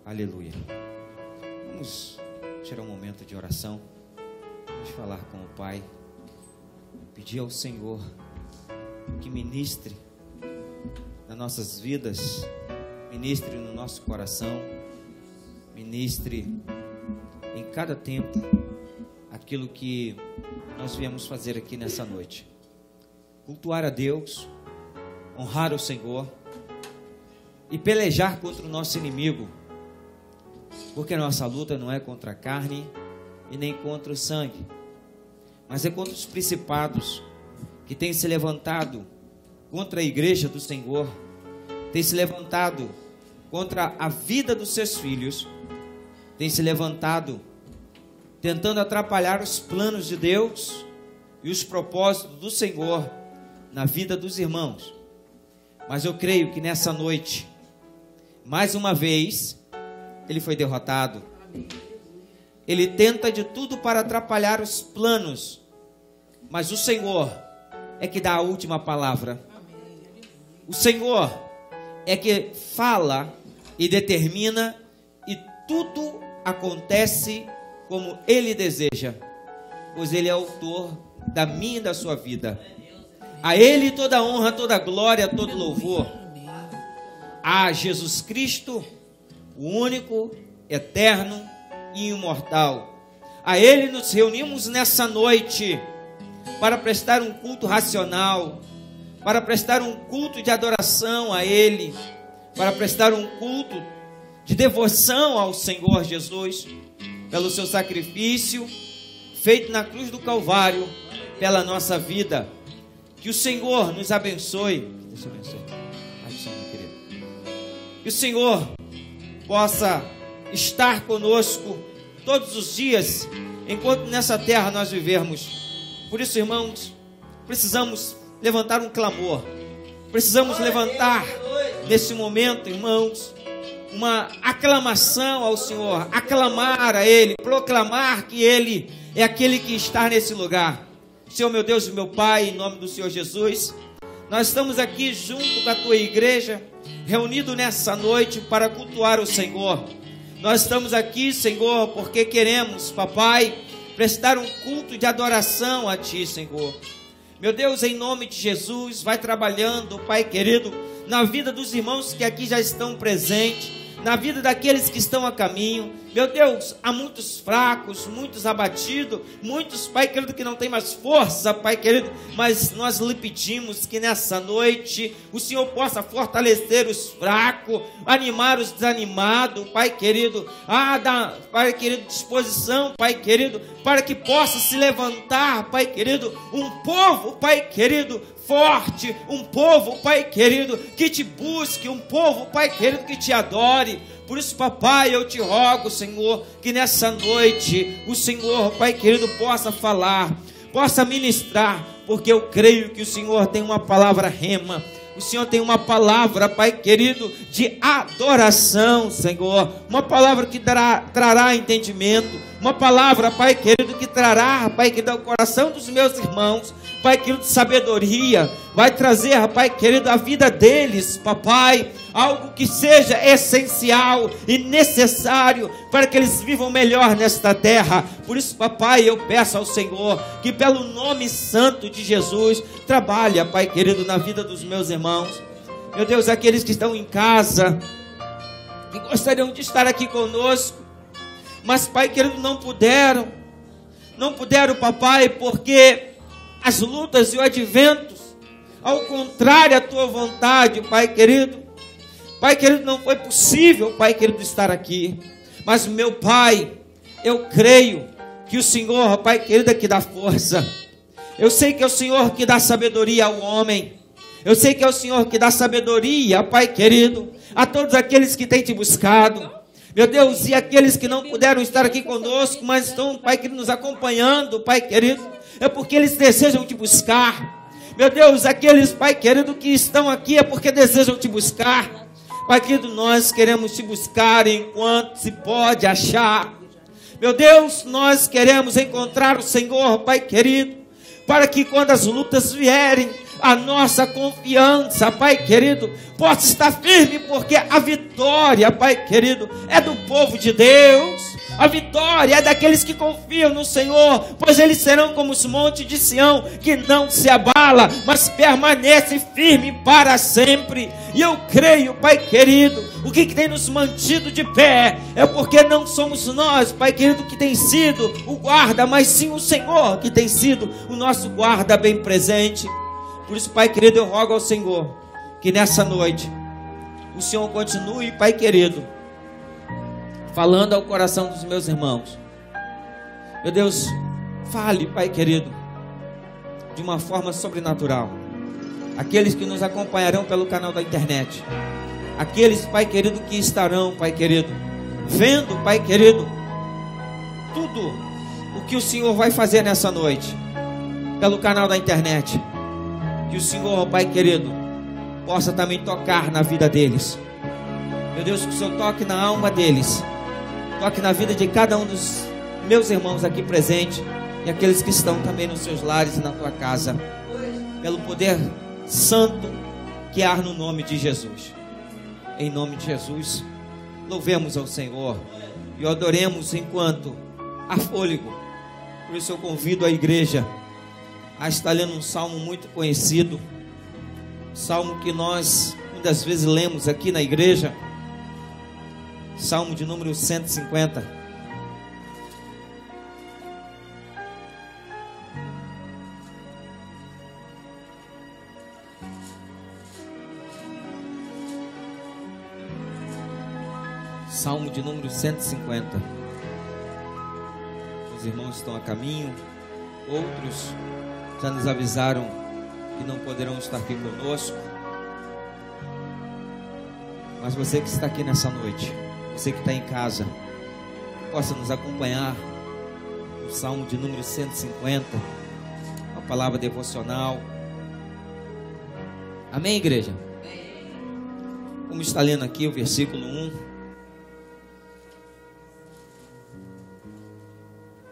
Aleluia. Vamos tirar um momento de oração. Vamos falar com o Pai. Pedir ao Senhor que ministre nas nossas vidas, ministre no nosso coração, ministre em cada tempo aquilo que nós viemos fazer aqui nessa noite. Cultuar a Deus, honrar o Senhor e pelejar contra o nosso inimigo, porque a nossa luta não é contra a carne e nem contra o sangue, mas é contra os principados que têm se levantado contra a igreja do Senhor, têm se levantado contra a vida dos seus filhos, têm se levantado tentando atrapalhar os planos de Deus e os propósitos do Senhor na vida dos irmãos. Mas eu creio que nessa noite, mais uma vez, ele foi derrotado. Ele tenta de tudo para atrapalhar os planos, mas o Senhor é que dá a última palavra. O Senhor é que fala e determina, e tudo acontece como Ele deseja, pois Ele é autor da minha e da sua vida. A Ele toda honra, toda glória, todo louvor. A Jesus Cristo, o único, eterno e imortal. A Ele nos reunimos nessa noite para prestar um culto racional, para prestar um culto de adoração a Ele, para prestar um culto de devoção ao Senhor Jesus, pelo seu sacrifício feito na cruz do Calvário, pela nossa vida. Que o Senhor nos abençoe. Deus te abençoe. Que o Senhor possa estar conosco todos os dias, enquanto nessa terra nós vivermos. Por isso, irmãos, precisamos levantar um clamor. Precisamos levantar nesse momento, irmãos, uma aclamação ao Senhor, aclamar a Ele, proclamar que Ele é aquele que está nesse lugar. Senhor, meu Deus e meu Pai, em nome do Senhor Jesus, nós estamos aqui junto com a Tua igreja, reunido nessa noite para cultuar o Senhor. Nós estamos aqui, Senhor, porque queremos, Papai, prestar um culto de adoração a Ti, Senhor. Meu Deus, em nome de Jesus, vai trabalhando, Pai querido, na vida dos irmãos que aqui já estão presentes, na vida daqueles que estão a caminho. Meu Deus, há muitos fracos, muitos abatidos, muitos, Pai querido, que não tem mais força, Pai querido, mas nós lhe pedimos que nessa noite o Senhor possa fortalecer os fracos, animar os desanimados, Pai querido, dar, Pai querido, disposição, Pai querido, para que possa se levantar, Pai querido, um povo, Pai querido, forte, um povo, Pai querido, que te busque, um povo, Pai querido, que te adore. Por isso, Papai, eu te rogo, Senhor, que nessa noite o Senhor, Pai querido, possa falar, possa ministrar, porque eu creio que o Senhor tem uma palavra rema. O Senhor tem uma palavra, Pai querido, de adoração, Senhor. Uma palavra que trará entendimento. Uma palavra, Pai querido, que trará, Pai querido, ao coração dos meus irmãos, Pai querido, sabedoria. Vai trazer, Pai querido, a vida deles, Papai, algo que seja essencial e necessário para que eles vivam melhor nesta terra. Por isso, Papai, eu peço ao Senhor que pelo nome santo de Jesus, trabalhe, Pai querido, na vida dos meus irmãos. Meu Deus, aqueles que estão em casa, que gostariam de estar aqui conosco, mas, Pai querido, não puderam, Papai, porque as lutas e o adventos, ao contrário à Tua vontade, Pai querido, não foi possível, Pai querido, estar aqui. Mas, meu Pai, eu creio que o Senhor, Pai querido, é que dá força. Eu sei que é o Senhor que dá sabedoria ao homem. Eu sei que é o Senhor que dá sabedoria, Pai querido, a todos aqueles que têm te buscado. Meu Deus, e aqueles que não puderam estar aqui conosco, mas estão, Pai querido, nos acompanhando, Pai querido, é porque eles desejam te buscar. Meu Deus, aqueles, Pai querido, que estão aqui é porque desejam te buscar. Pai querido, nós queremos te buscar enquanto se pode achar. Meu Deus, nós queremos encontrar o Senhor, Pai querido, para que quando as lutas vierem, a nossa confiança, Pai querido, possa estar firme, porque a vitória, Pai querido, é do povo de Deus. A vitória é daqueles que confiam no Senhor, pois eles serão como os montes de Sião, que não se abala, mas permanece firme para sempre. E eu creio, Pai querido, o que tem nos mantido de pé é porque não somos nós, Pai querido, que tem sido o guarda, mas sim o Senhor que tem sido o nosso guarda bem presente. Por isso, Pai querido, eu rogo ao Senhor que nessa noite o Senhor continue, Pai querido, falando ao coração dos meus irmãos. Meu Deus, fale, Pai querido, de uma forma sobrenatural. Aqueles que nos acompanharão pelo canal da internet, aqueles, Pai querido, que estarão, Pai querido, vendo, Pai querido, tudo o que o Senhor vai fazer nessa noite, pelo canal da internet. Que o Senhor, Pai querido, possa também tocar na vida deles. Meu Deus, que o Senhor toque na alma deles, toque na vida de cada um dos meus irmãos aqui presentes e aqueles que estão também nos seus lares e na tua casa, pelo poder santo que há no nome de Jesus. Em nome de Jesus, louvemos ao Senhor e o adoremos enquanto há fôlego. Por isso eu convido a igreja a estar lendo um salmo muito conhecido, salmo que nós muitas vezes lemos aqui na igreja, salmo de número 150. Salmo de número 150. Os irmãos estão a caminho, outros já nos avisaram que não poderão estar aqui conosco. Mas você que está aqui nessa noite, você que está em casa, possa nos acompanhar no Salmo de número 150, uma palavra devocional. Amém, igreja? Como está lendo aqui o versículo 1,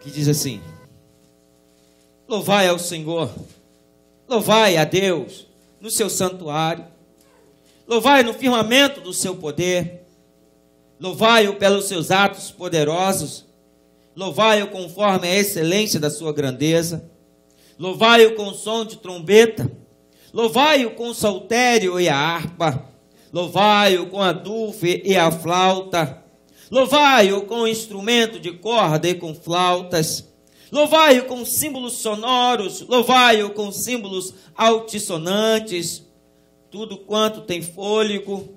que diz assim: louvai ao Senhor, louvai a Deus no seu santuário, louvai no firmamento do seu poder, louvai-o pelos seus atos poderosos, louvai-o conforme a excelência da sua grandeza, louvai-o com som de trombeta, louvai-o com o saltério e a harpa, louvai-o com a dufe e a flauta, louvai-o com instrumento de corda e com flautas, louvai-o com símbolos sonoros, louvai-o com símbolos altissonantes. Tudo quanto tem fôlego,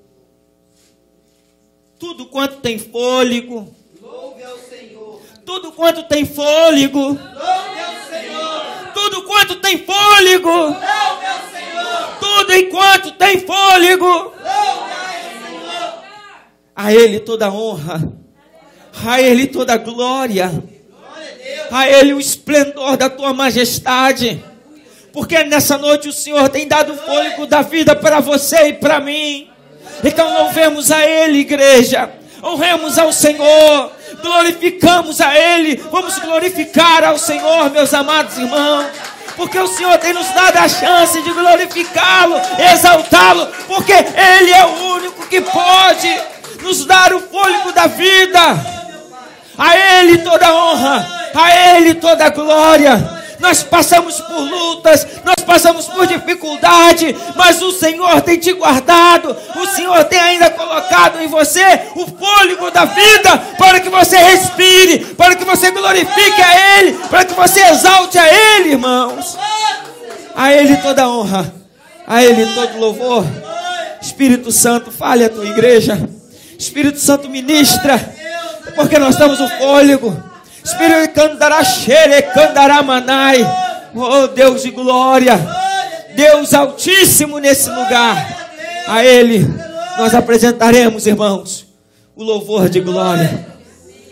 tudo quanto tem fôlego, louve ao Senhor. Tudo quanto tem fôlego, Louve ao Senhor. Tudo quanto tem fôlego, Louve ao Senhor. Tudo enquanto tem fôlego, Louve ao Senhor. a Ele toda honra, a Ele toda glória, Glória a Deus. a Ele o esplendor da tua majestade, porque nessa noite o Senhor tem dado o fôlego da vida para você e para mim. Então louvemos a Ele, igreja, honremos ao Senhor, glorificamos a Ele. Vamos glorificar ao Senhor, meus amados irmãos, porque o Senhor tem nos dado a chance de glorificá-lo, exaltá-lo, porque Ele é o único que pode nos dar o fôlego da vida. A Ele toda honra, a Ele toda glória. Nós passamos por lutas, nós passamos por dificuldade, mas o Senhor tem te guardado, o Senhor tem ainda colocado em você o fôlego da vida, para que você respire, para que você glorifique a Ele, para que você exalte a Ele, irmãos. A Ele toda honra, a Ele todo louvor. Espírito Santo, fale a tua igreja. Espírito Santo, ministra, porque nós temos o fôlego. Espírito candará xere, candará manai. Oh Deus de glória, Deus altíssimo nesse lugar. A Ele nós apresentaremos, irmãos, o louvor de glória.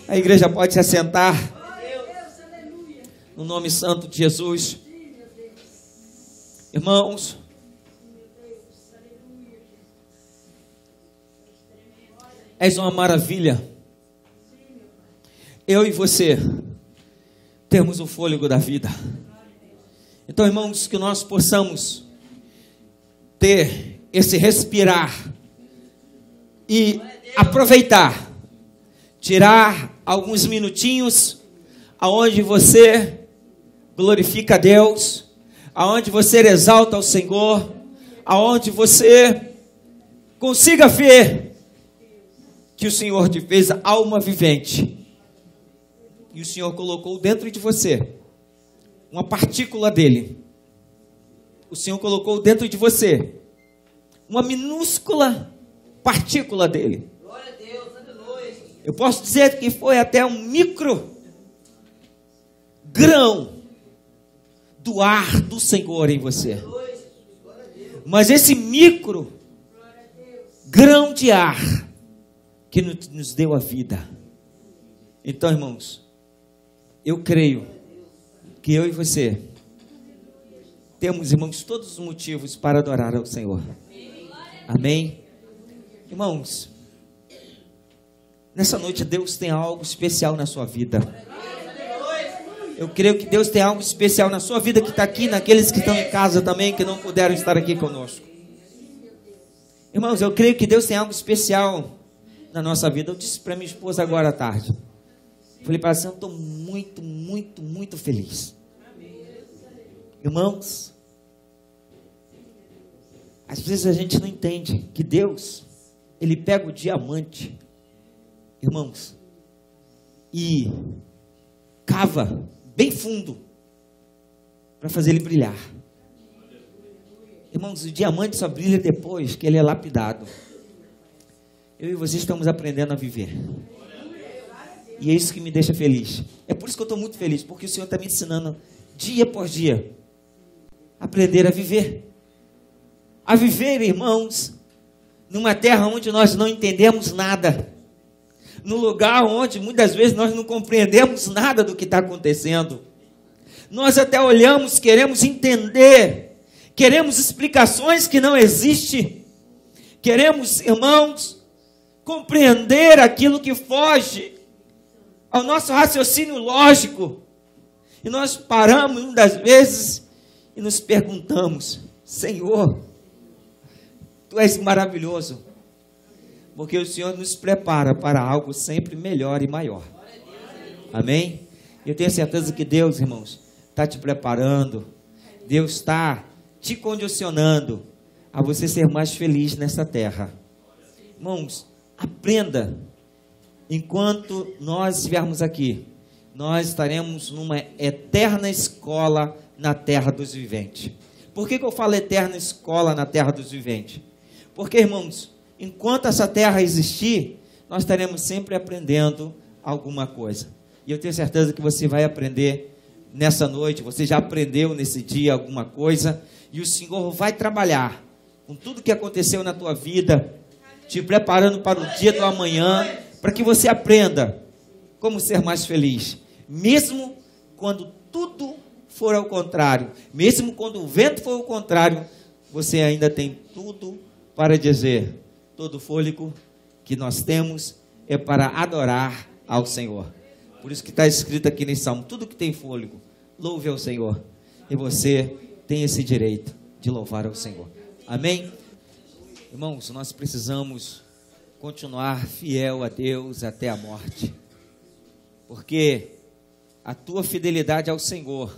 A igreja pode se assentar. No nome santo de Jesus. Irmãos, és uma maravilha. Eu e você temos o fôlego da vida. Então, irmãos, que nós possamos ter esse respirar e aproveitar, tirar alguns minutinhos aonde você glorifica a Deus, aonde você exalta o Senhor, aonde você consiga ver que o Senhor te fez alma vivente e o Senhor colocou dentro de você uma partícula dele. O Senhor colocou dentro de você uma minúscula partícula dele. Glória a Deus, aleluia. Eu posso dizer que foi até um micro grão do ar do Senhor em você. Mas esse micro grão de ar que nos deu a vida. Então, irmãos, eu creio que eu e você temos, irmãos, todos os motivos para adorar ao Senhor. Amém? Irmãos, nessa noite Deus tem algo especial na sua vida. Eu creio que Deus tem algo especial na sua vida que está aqui, naqueles que estão em casa também, que não puderam estar aqui conosco. Irmãos, eu creio que Deus tem algo especial na nossa vida. Eu disse para minha esposa agora à tarde. Falei para ela assim, eu estou muito, muito, muito feliz. Irmãos, às vezes a gente não entende que Deus, Ele pega o diamante, irmãos, e cava bem fundo para fazer ele brilhar. Irmãos, o diamante só brilha depois que ele é lapidado. Eu e você estamos aprendendo a viver. E é isso que me deixa feliz. É por isso que eu estou muito feliz, porque o Senhor está me ensinando dia por dia a aprender a viver. A viver, irmãos, numa terra onde nós não entendemos nada. Num lugar onde muitas vezes nós não compreendemos nada do que está acontecendo. Nós até olhamos, queremos entender, queremos explicações que não existem. Queremos, irmãos, compreender aquilo que foge ao nosso raciocínio lógico. E nós paramos muitas vezes e nos perguntamos, Senhor, Tu és maravilhoso, porque o Senhor nos prepara para algo sempre melhor e maior. Amém? Eu tenho certeza que Deus, irmãos, está te preparando. Deus está te condicionando a você ser mais feliz nessa terra. Irmãos, aprenda. Enquanto nós estivermos aqui, nós estaremos numa eterna escola na terra dos viventes. Por que eu falo eterna escola na terra dos viventes? Porque, irmãos, enquanto essa terra existir, nós estaremos sempre aprendendo alguma coisa. E eu tenho certeza que você vai aprender nessa noite, você já aprendeu nesse dia alguma coisa, e o Senhor vai trabalhar com tudo que aconteceu na tua vida, te preparando para o dia do amanhã, para que você aprenda como ser mais feliz, mesmo quando tudo for ao contrário, mesmo quando o vento for ao contrário, você ainda tem tudo para dizer, todo fôlego que nós temos é para adorar ao Senhor. Por isso que está escrito aqui nesse salmo, tudo que tem fôlego, louve ao Senhor. E você tem esse direito de louvar ao Senhor. Amém? Irmãos, nós precisamos continuar fiel a Deus até a morte. Porque a tua fidelidade ao Senhor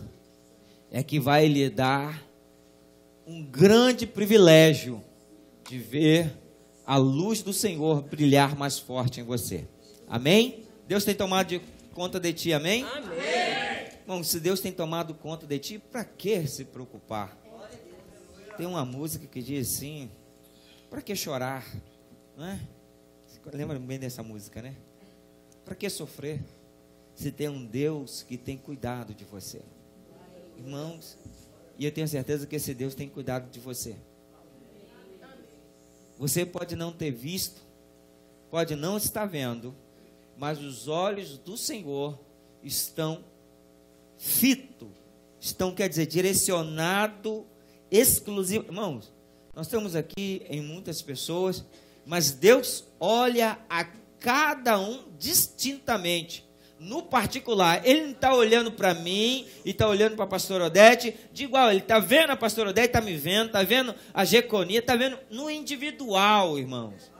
é que vai lhe dar um grande privilégio de ver a luz do Senhor brilhar mais forte em você. Amém? Deus tem tomado conta de ti, amém? Amém. Bom, se Deus tem tomado conta de ti, para que se preocupar? Tem uma música que diz assim, para que chorar? Não é? Você lembra bem dessa música, né? Para que sofrer? Se tem um Deus que tem cuidado de você. Irmãos, e eu tenho certeza que esse Deus tem cuidado de você. Você pode não ter visto, pode não estar vendo, mas os olhos do Senhor estão quer dizer, direcionado exclusivo. Irmãos, nós estamos aqui em muitas pessoas, mas Deus olha a cada um distintamente. no particular. Ele não está olhando para mim e está olhando para a pastora Odete de igual. Ele está vendo a pastora Odete, está me vendo, está vendo a Jeconia, está vendo no individual, irmãos.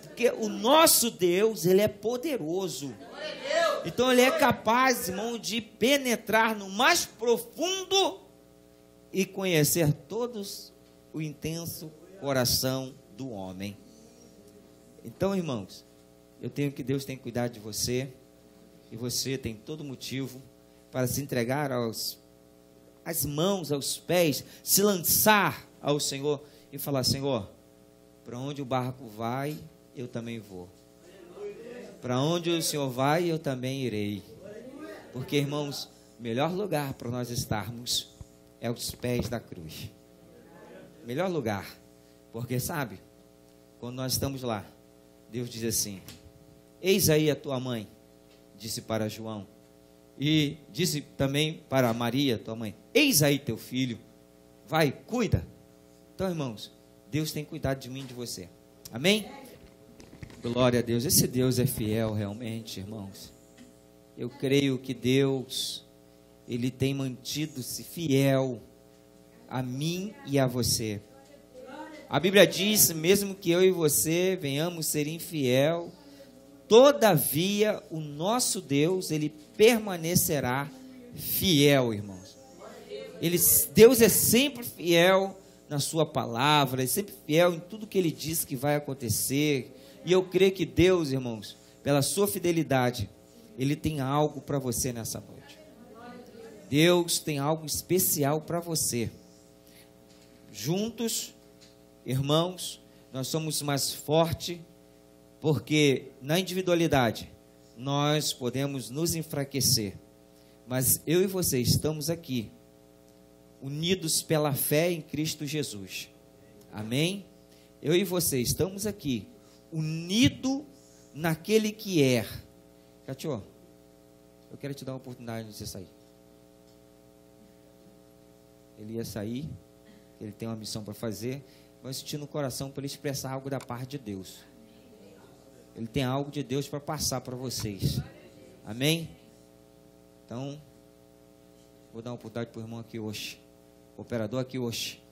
Porque o nosso Deus, ele é poderoso. Então ele é capaz, irmão, de penetrar no mais profundo e conhecer todos o intenso coração do homem. Então, irmãos, Deus tem cuidado de você, e você tem todo motivo para se entregar às mãos, aos pés, se lançar ao Senhor e falar: Senhor, para onde o barco vai, eu também vou. Para onde o Senhor vai, eu também irei. Porque, irmãos, o melhor lugar para nós estarmos é os pés da cruz. Melhor lugar. Porque, sabe, quando nós estamos lá, Deus diz assim: eis aí a tua mãe, disse para João. E disse também para Maria, tua mãe: eis aí teu filho. Vai, cuida. Então, irmãos, Deus tem cuidado de mim e de você. Amém? Glória a Deus. Esse Deus é fiel realmente, irmãos. Eu creio que Deus, Ele tem mantido-se fiel a mim e a você. A Bíblia diz, mesmo que eu e você venhamos ser infiel, todavia o nosso Deus, Ele permanecerá fiel, irmãos. Deus é sempre fiel na sua palavra, é sempre fiel em tudo que Ele diz que vai acontecer. E eu creio que Deus, irmãos, pela sua fidelidade, Ele tem algo para você nessa noite. Deus tem algo especial para você. Juntos, irmãos, nós somos mais fortes, porque na individualidade nós podemos nos enfraquecer. Mas eu e você estamos aqui, unidos pela fé em Cristo Jesus. Amém? Eu e você estamos aqui, unido naquele que é. Catiô, eu quero te dar uma oportunidade de você sair. Ele ia sair, ele tem uma missão para fazer, mas eu senti no coração para ele expressar algo da parte de Deus. Ele tem algo de Deus para passar para vocês. Amém? Então, vou dar uma oportunidade para o irmão aqui hoje, o operador aqui hoje.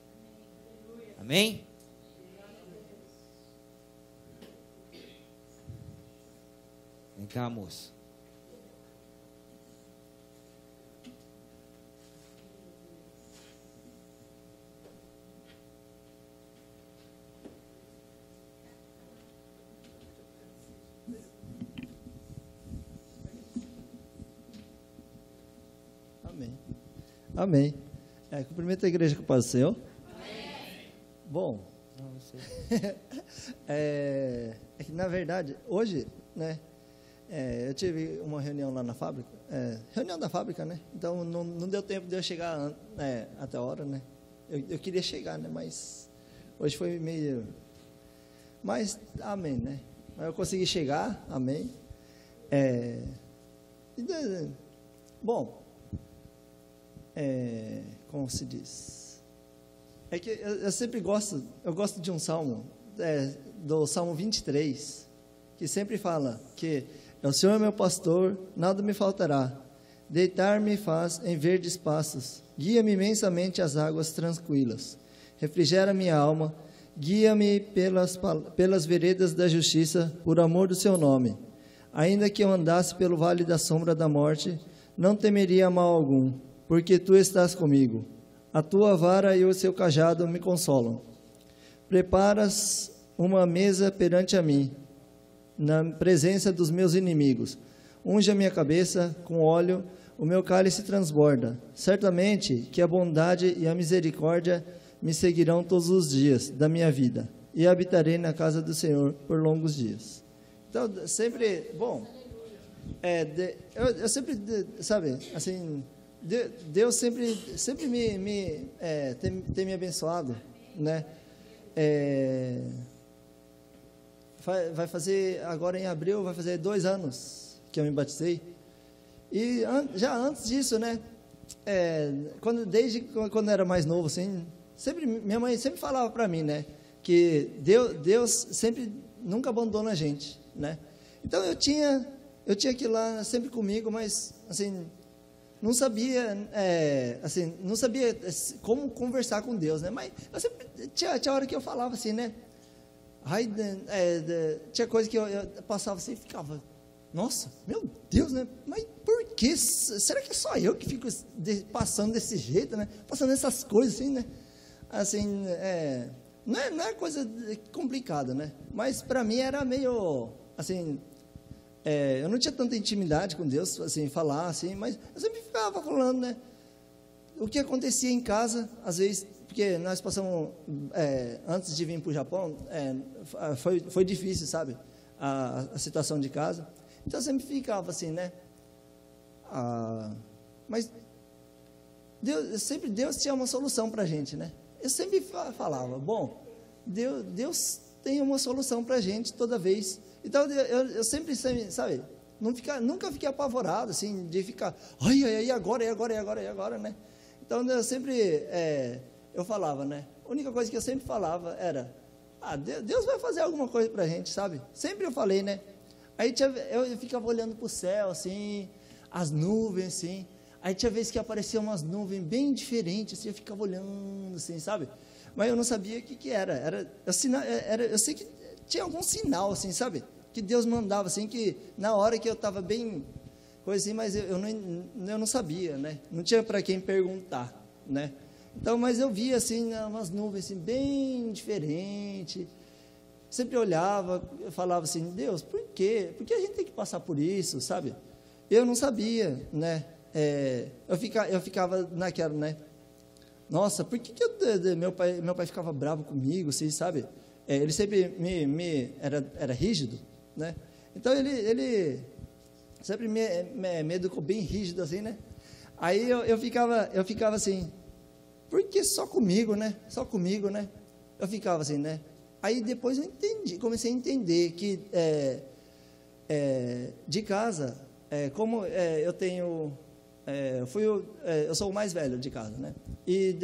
Amém? Vem cá, moço. Amém. Amém. Cumprimento a igreja com o Pai do Senhor. Amém. Bom, que na verdade, hoje, né, eu tive uma reunião lá na fábrica, reunião da fábrica, né? Então não deu tempo de eu chegar até a hora, né? Eu queria chegar, né? Mas hoje foi meio... Mas, amém, né? Mas eu consegui chegar, amém. Bom, como se diz? É que eu sempre gosto de um salmo, do Salmo 23, que sempre fala que o Senhor é meu pastor, nada me faltará. Deitar-me faz em verdes pastos, guia-me imensamente às águas tranquilas. Refrigera minha alma, guia-me pelas veredas da justiça, por amor do seu nome. Ainda que eu andasse pelo vale da sombra da morte, não temeria mal algum, porque tu estás comigo. A tua vara e o seu cajado me consolam. Preparas uma mesa perante a mim, na presença dos meus inimigos. Unge a minha cabeça com óleo, o meu cálice transborda. Certamente que a bondade e a misericórdia me seguirão todos os dias da minha vida, e habitarei na casa do Senhor por longos dias. Então, sempre, bom, eu sempre, sabe, assim, Deus sempre tem me abençoado, né? Vai fazer, agora em abril, vai fazer 2 anos que eu me batizei. E já antes disso, né? Desde quando eu era mais novo, assim, minha mãe sempre falava para mim, né? Que Deus sempre nunca abandona a gente, né? Então eu tinha eu tinha aquilo lá sempre comigo, mas, assim, não sabia, não sabia como conversar com Deus, né? Mas eu sempre, tinha hora que eu falava assim, né? Aí, tinha coisa que eu passava assim e ficava, nossa, meu Deus, né? Mas por que? Será que é só eu que fico passando desse jeito, né? Passando essas coisas assim, né? Assim, não é coisa complicada, né? Mas para mim era meio, assim, eu não tinha tanta intimidade com Deus, assim, falar, assim, mas eu sempre ficava falando, né? O que acontecia em casa, às vezes, porque nós passamos, antes de vir para o Japão, foi difícil, sabe? A situação de casa. Então, eu sempre ficava assim, né? Mas Deus tinha uma solução para a gente, né? Eu sempre falava, bom, Deus tem uma solução para a gente toda vez. Então, eu sempre, sabe, nunca fiquei apavorado, assim, de ficar, ai, agora, né? Então, eu sempre, eu falava, né? A única coisa que eu sempre falava era, Deus vai fazer alguma coisa para a gente, sabe? Sempre eu falei, né? Aí eu ficava olhando para o céu, assim, as nuvens, assim. Aí tinha vezes que apareciam umas nuvens bem diferentes, assim, eu ficava olhando, assim, sabe? Mas eu não sabia o que era. Eu sei que tinha algum sinal, assim, sabe? Que Deus mandava, assim, que na hora que eu estava bem, coisa assim, mas eu não sabia, né? Não tinha para quem perguntar, né? Então, mas eu via, assim, umas nuvens, assim, bem diferentes. Sempre olhava, eu falava assim, Deus, por quê? Por que a gente tem que passar por isso, sabe? Eu não sabia, né? Eu ficava naquela, né? Nossa, por que meu pai ficava bravo comigo, assim, sabe? Ele sempre era rígido, né? Então, ele sempre me educou bem rígido, assim, né? Aí eu ficava assim, por que só comigo, né? Só comigo, né? Eu ficava assim, né? Aí depois eu comecei a entender que de casa, como eu tenho, eu sou o mais velho de casa, né? E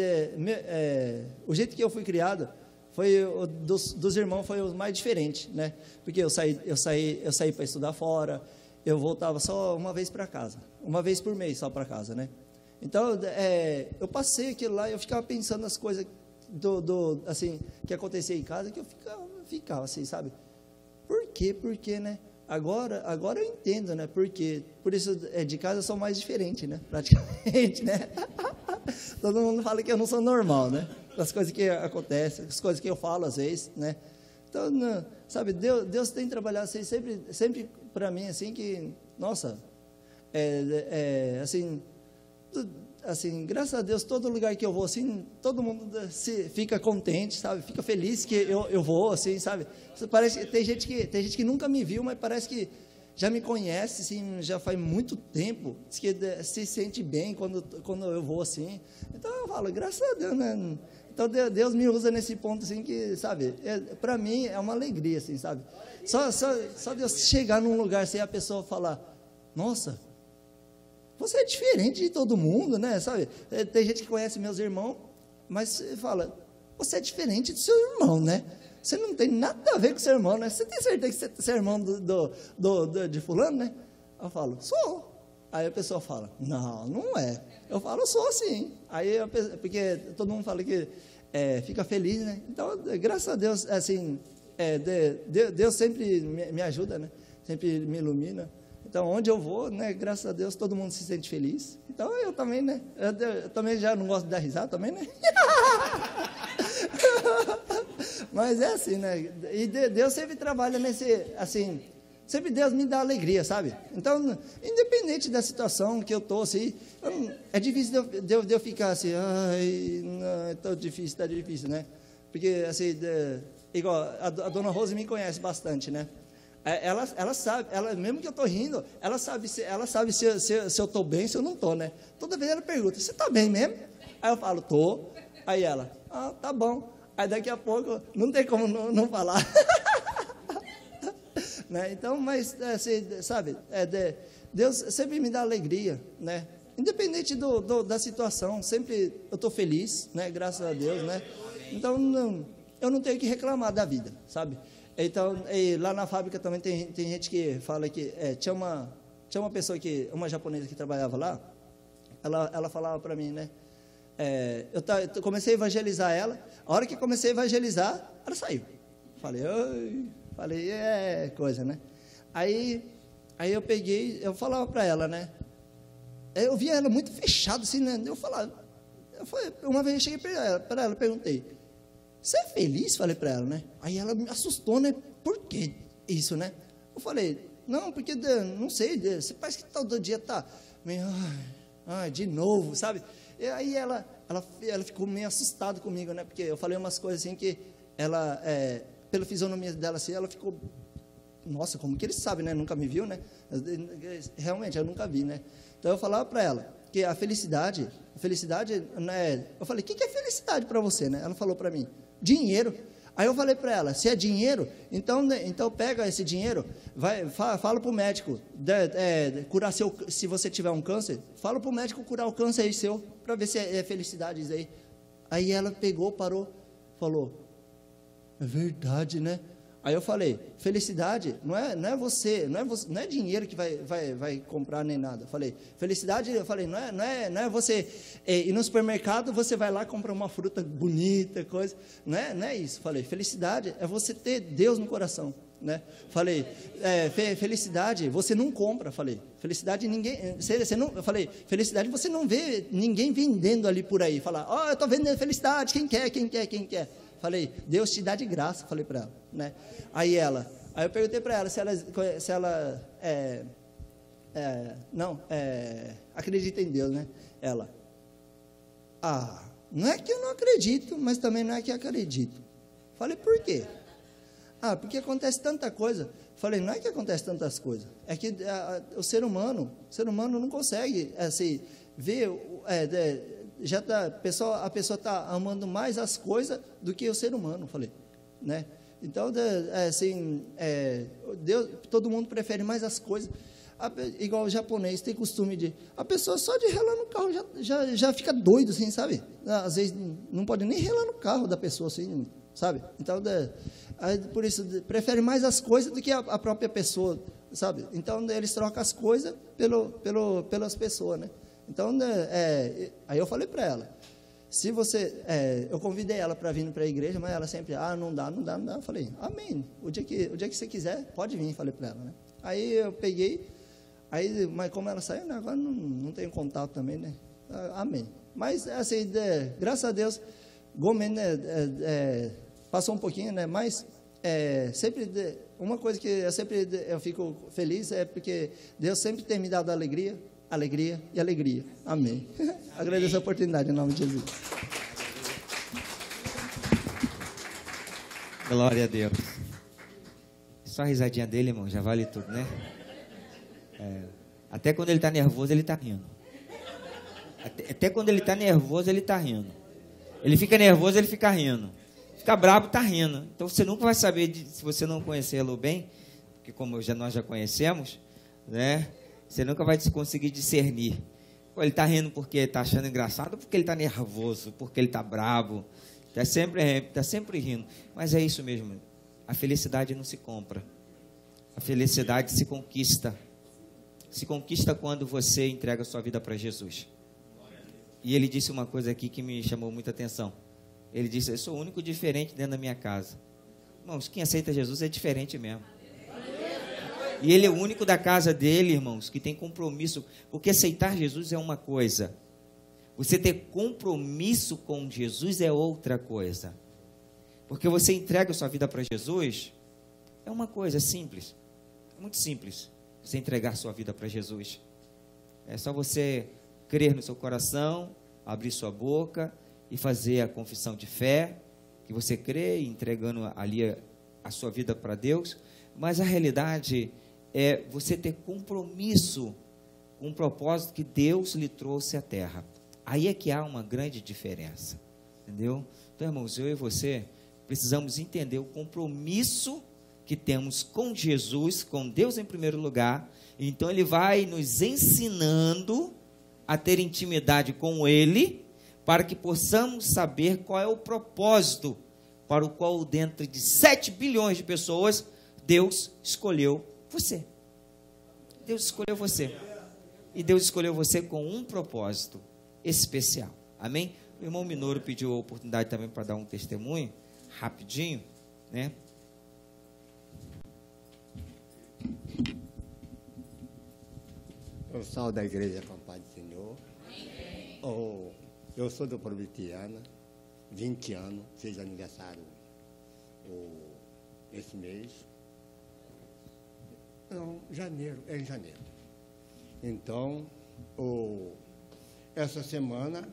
o jeito que eu fui criado foi dos irmãos foi o mais diferente, né? Porque eu saí para estudar fora, eu voltava só uma vez para casa, uma vez por mês só para casa, né? Então eu passei aquilo lá, eu ficava pensando nas coisas assim, que acontecia em casa, que eu ficava assim, sabe? Por quê, né? Agora eu entendo, né? Porque, por isso, de casa eu sou mais diferente, né? Praticamente, né? Todo mundo fala que eu não sou normal, né? Das coisas que acontecem, as coisas que eu falo às vezes, né? Então, sabe, Deus tem trabalhado assim, sempre para mim, assim, que, nossa, assim, graças a Deus, todo lugar que eu vou, assim, todo mundo fica contente, sabe? Fica feliz que eu vou, assim, sabe? Parece, tem gente que nunca me viu, mas parece que já me conhece, assim, já faz muito tempo, diz que se sente bem quando eu vou, assim. Então, eu falo, graças a Deus, né? Então, Deus me usa nesse ponto, assim, que, sabe? Para mim, é uma alegria, assim, sabe? Só Deus chegar num lugar, assim, a pessoa falar, nossa, você é diferente de todo mundo, né? Sabe? Tem gente que conhece meus irmãos, mas fala, você é diferente do seu irmão, né? Você não tem nada a ver com o seu irmão, né? Você tem certeza que você é irmão de fulano, né? Eu falo, sou. Aí a pessoa fala, não é. Eu falo, sou sim. Aí, porque todo mundo fala que fica feliz, né? Então, graças a Deus, assim, Deus sempre me ajuda, né? Sempre me ilumina. Então, onde eu vou, né, graças a Deus, todo mundo se sente feliz. Então, eu também, né, eu também já não gosto de dar risada também, né? Mas é assim, né? E Deus sempre trabalha nesse, assim, sempre Deus me dá alegria, sabe? Então, independente da situação que eu estou, assim, é difícil de eu ficar assim, ai, não, é tão difícil, tá difícil, né? Porque, assim, igual, a dona Rose me conhece bastante, né? Ela sabe, mesmo que eu estou rindo, ela sabe se eu estou bem, se eu não estou, né? Toda vez ela pergunta, você está bem mesmo? Aí eu falo, estou. Aí ela, tá bom. Aí daqui a pouco, não tem como não falar. Né? Então, mas, assim, sabe, Deus sempre me dá alegria, né? Independente da situação, sempre eu estou feliz, né? Graças a Deus, né? Então, eu não tenho que reclamar da vida, sabe? Então, e lá na fábrica também tem gente que fala que tinha uma pessoa uma japonesa que trabalhava lá. Ela falava para mim, né? Eu comecei a evangelizar ela. A hora que comecei a evangelizar, ela saiu. Falei, coisa, né? Aí eu falava para ela, né? Eu via ela muito fechada, assim, né? Uma vez eu cheguei para ela, perguntei: você é feliz? Falei para ela, né? Aí ela me assustou, né? Por que isso, né? Eu falei: não, porque, não sei, você parece que todo dia tá meio, de novo, sabe? E aí ela ficou meio assustada comigo, né? Porque eu falei umas coisas assim que ela, pela fisionomia dela assim, ela ficou, nossa, como que ele sabe, né? Nunca me viu, né? Realmente, eu nunca vi, né? Então eu falava para ela que a felicidade, né? Eu falei: o que é felicidade para você, né? Ela falou para mim: dinheiro. Aí eu falei para ela: se é dinheiro, então pega esse dinheiro, fala para o médico curar se você tiver um câncer, fala para o médico curar o câncer aí seu, para ver se é felicidade isso aí. Aí ela pegou, parou, falou: é verdade, né? Aí eu falei: felicidade não é dinheiro que vai comprar nem nada. Falei: felicidade, não é você ir no supermercado, você vai lá comprar uma fruta bonita, coisa. Não é isso. Falei: felicidade é você ter Deus no coração, né? Falei: felicidade você não compra. Falei: felicidade falei: felicidade você não vê ninguém vendendo ali por aí. Falar: eu estou vendendo felicidade, quem quer? Falei: Deus te dá de graça. Falei para ela, né? Aí eu perguntei para ela se ela acredita em Deus, né? Ela: não é que eu não acredito, mas também não é que eu acredito. Falei: por quê? Porque acontece tanta coisa. Falei: não é que acontece tantas coisas, é que o ser humano não consegue assim ver, a pessoa está amando mais as coisas do que o ser humano. Falei, né? Então, Deus, todo mundo prefere mais as coisas. Igual o japonês tem costume de, a pessoa só de relar no carro já fica doido, assim, sabe? Às vezes não pode nem relar no carro da pessoa, assim, sabe? Então, por isso, prefere mais as coisas do que a própria pessoa, sabe? Então, eles trocam as coisas pelas pessoas, né? Então, aí eu falei para ela: se você, eu convidei ela para vir para a igreja, mas ela sempre, não dá. Eu falei: amém, o dia que você quiser, pode vir. Falei para ela, né? Aí eu peguei, mas como ela saiu, né, agora não tenho contato também, né? Amém. Mas, assim, graças a Deus, Gomes, né, passou um pouquinho, né? Mas, sempre, uma coisa que eu fico feliz é porque Deus sempre tem me dado alegria e alegria. Amém. Agradeço a oportunidade em nome de Jesus. Glória a Deus. Só a risadinha dele, irmão, já vale tudo, né? Até quando ele está nervoso, ele está rindo. Até quando ele está nervoso, ele está rindo. Ele fica nervoso, ele fica rindo. Fica bravo, está rindo. Então você nunca vai saber, se você não conhecê-lo bem, porque como nós já conhecemos, né? Você nunca vai conseguir discernir. Ele está rindo porque está achando engraçado, ou porque ele está nervoso, porque ele está bravo. Está sempre rindo. Mas é isso mesmo. A felicidade não se compra. A felicidade se conquista. Se conquista quando você entrega a sua vida para Jesus. E ele disse uma coisa aqui que me chamou muita atenção. Ele disse: eu sou o único diferente dentro da minha casa. Irmãos, quem aceita Jesus é diferente mesmo. E ele é o único da casa dele, irmãos, que tem compromisso. Porque aceitar Jesus é uma coisa. Você ter compromisso com Jesus é outra coisa. Porque você entrega a sua vida para Jesus, é uma coisa simples. É muito simples você entregar a sua vida para Jesus. É só você crer no seu coração, abrir sua boca e fazer a confissão de fé, que você crê, entregando ali a sua vida para Deus. Mas a realidade é você ter compromisso com o propósito que Deus lhe trouxe à terra. Aí é que há uma grande diferença, entendeu? Então, irmãos, eu e você precisamos entender o compromisso que temos com Jesus, com Deus em primeiro lugar. Então ele vai nos ensinando a ter intimidade com Ele, para que possamos saber qual é o propósito para o qual, dentro de 7 bilhões de pessoas, Deus escolheu você. Deus escolheu você. E Deus escolheu você com um propósito especial. Amém? O irmão Minoro pediu a oportunidade também para dar um testemunho, rapidinho, né? Eu sou da igreja com a paz do Senhor. Eu sou do Provinciana, 20 anos, fiz aniversário esse mês. Não, é em janeiro. Então, essa semana,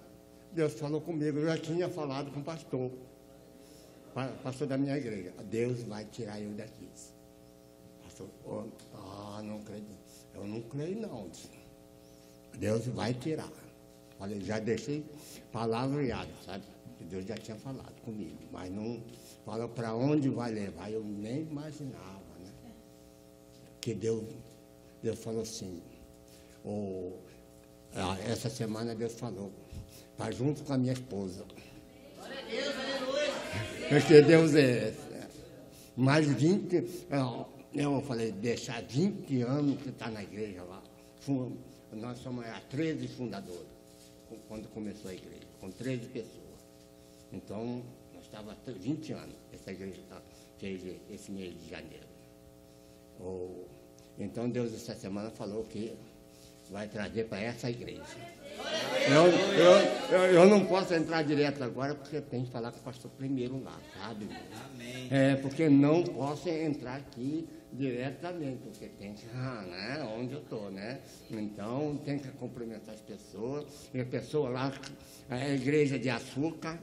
Deus falou comigo, eu já tinha falado com o pastor da minha igreja. Deus vai tirar eu daqui. Pastor, não acredito. Eu não creio, não. Deus vai tirar. Falei, já deixei palavreado, sabe? Deus já tinha falado comigo, mas não fala para onde vai levar. Eu nem imaginava, né? Que Deus falou assim. Essa semana Deus falou, está junto com a minha esposa. Glória a Deus, aleluia. Porque Deus é esse. Mais 20, eu falei, deixar 20 anos que está na igreja lá. Nós somos 13 fundadores, quando começou a igreja, com 13 pessoas. Então, nós estávamos 20 anos, essa igreja fez esse mês de janeiro. Então, Deus essa semana falou que vai trazer para essa igreja. Eu não posso entrar direto agora, porque tem que falar com o pastor primeiro lá, sabe? Amém. Porque não posso entrar aqui diretamente, porque tem que, né, onde eu estou, né? Então, tem que cumprimentar as pessoas. E a pessoa lá, a igreja de açúcar,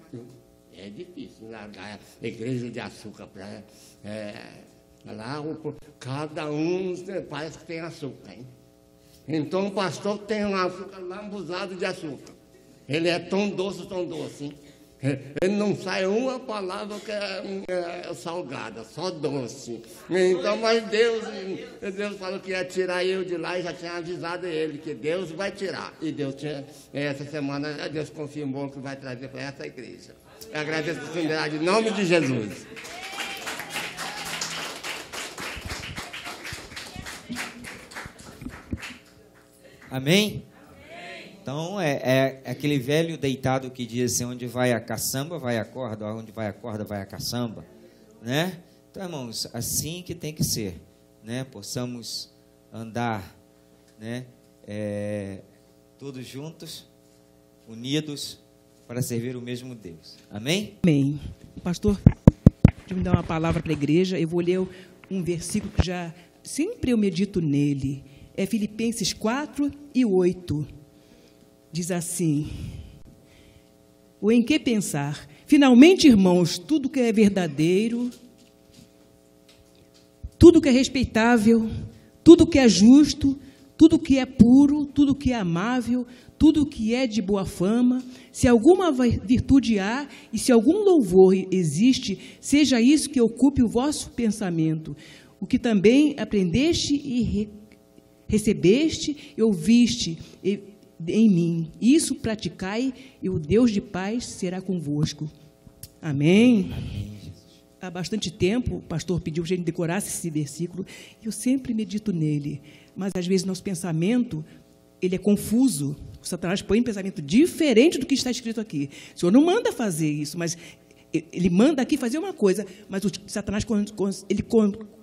é difícil largar a igreja de açúcar para... lá, cada um parece que tem açúcar, hein? Então, o pastor tem um açúcar lambuzado de açúcar. Ele é tão doce, hein? Ele não sai uma palavra que é salgada, só doce. Então, mas Deus falou que ia tirar eu de lá e já tinha avisado ele que Deus vai tirar. E Deus tinha, essa semana, Deus confirmou que vai trazer para essa igreja. Eu agradeço a oportunidade em nome de Jesus. Amém? Então, é aquele velho deitado que diz assim, onde vai a caçamba, vai a corda, onde vai a corda, vai a caçamba, né? Então, irmãos, assim que tem que ser, né? Possamos andar, né? Todos juntos, unidos, para servir o mesmo Deus. Amém? Amém. Pastor, deixa eu me dar uma palavra para a igreja. Eu vou ler um versículo que já sempre eu medito nele. É Filipenses 4:8. Diz assim: ou em que pensar? Finalmente, irmãos, tudo que é verdadeiro, tudo que é respeitável, tudo que é justo, tudo que é puro, tudo que é amável, tudo que é de boa fama, se alguma virtude há e se algum louvor existe, seja isso que ocupe o vosso pensamento. O que também aprendeste e recebeste e ouviste em mim, isso praticai, e o Deus de paz será convosco. Amém? Amém, Jesus. Há bastante tempo, o pastor pediu que a gente decorasse esse versículo, e eu sempre medito nele, mas às vezes nosso pensamento, ele é confuso. O Satanás põe um pensamento diferente do que está escrito aqui. O Senhor não manda fazer isso, mas ele manda aqui fazer uma coisa, mas o Satanás ele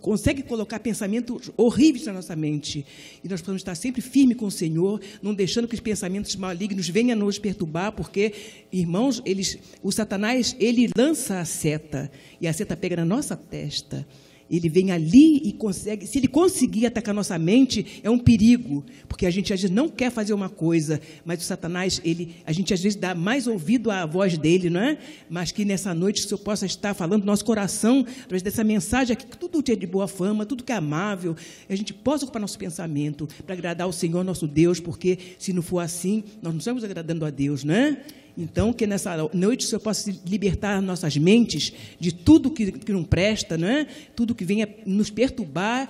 consegue colocar pensamentos horríveis na nossa mente. E nós precisamos estar sempre firmes com o Senhor, não deixando que os pensamentos malignos venham nos perturbar, porque, irmãos, o Satanás, ele lança a seta, e a seta pega na nossa testa. Ele vem ali e consegue, se ele conseguir atacar nossa mente, é um perigo, porque a gente às vezes não quer fazer uma coisa, mas o Satanás, a gente às vezes dá mais ouvido à voz dele, não é? Mas que nessa noite o Senhor possa estar falando no nosso coração, através dessa mensagem aqui, que tudo é de boa fama, tudo que é amável, a gente possa ocupar nosso pensamento para agradar ao Senhor nosso Deus, porque se não for assim, nós não estamos agradando a Deus, não é? Então, que nessa noite o Senhor possa libertar nossas mentes de tudo que não presta, não é? Tudo que venha nos perturbar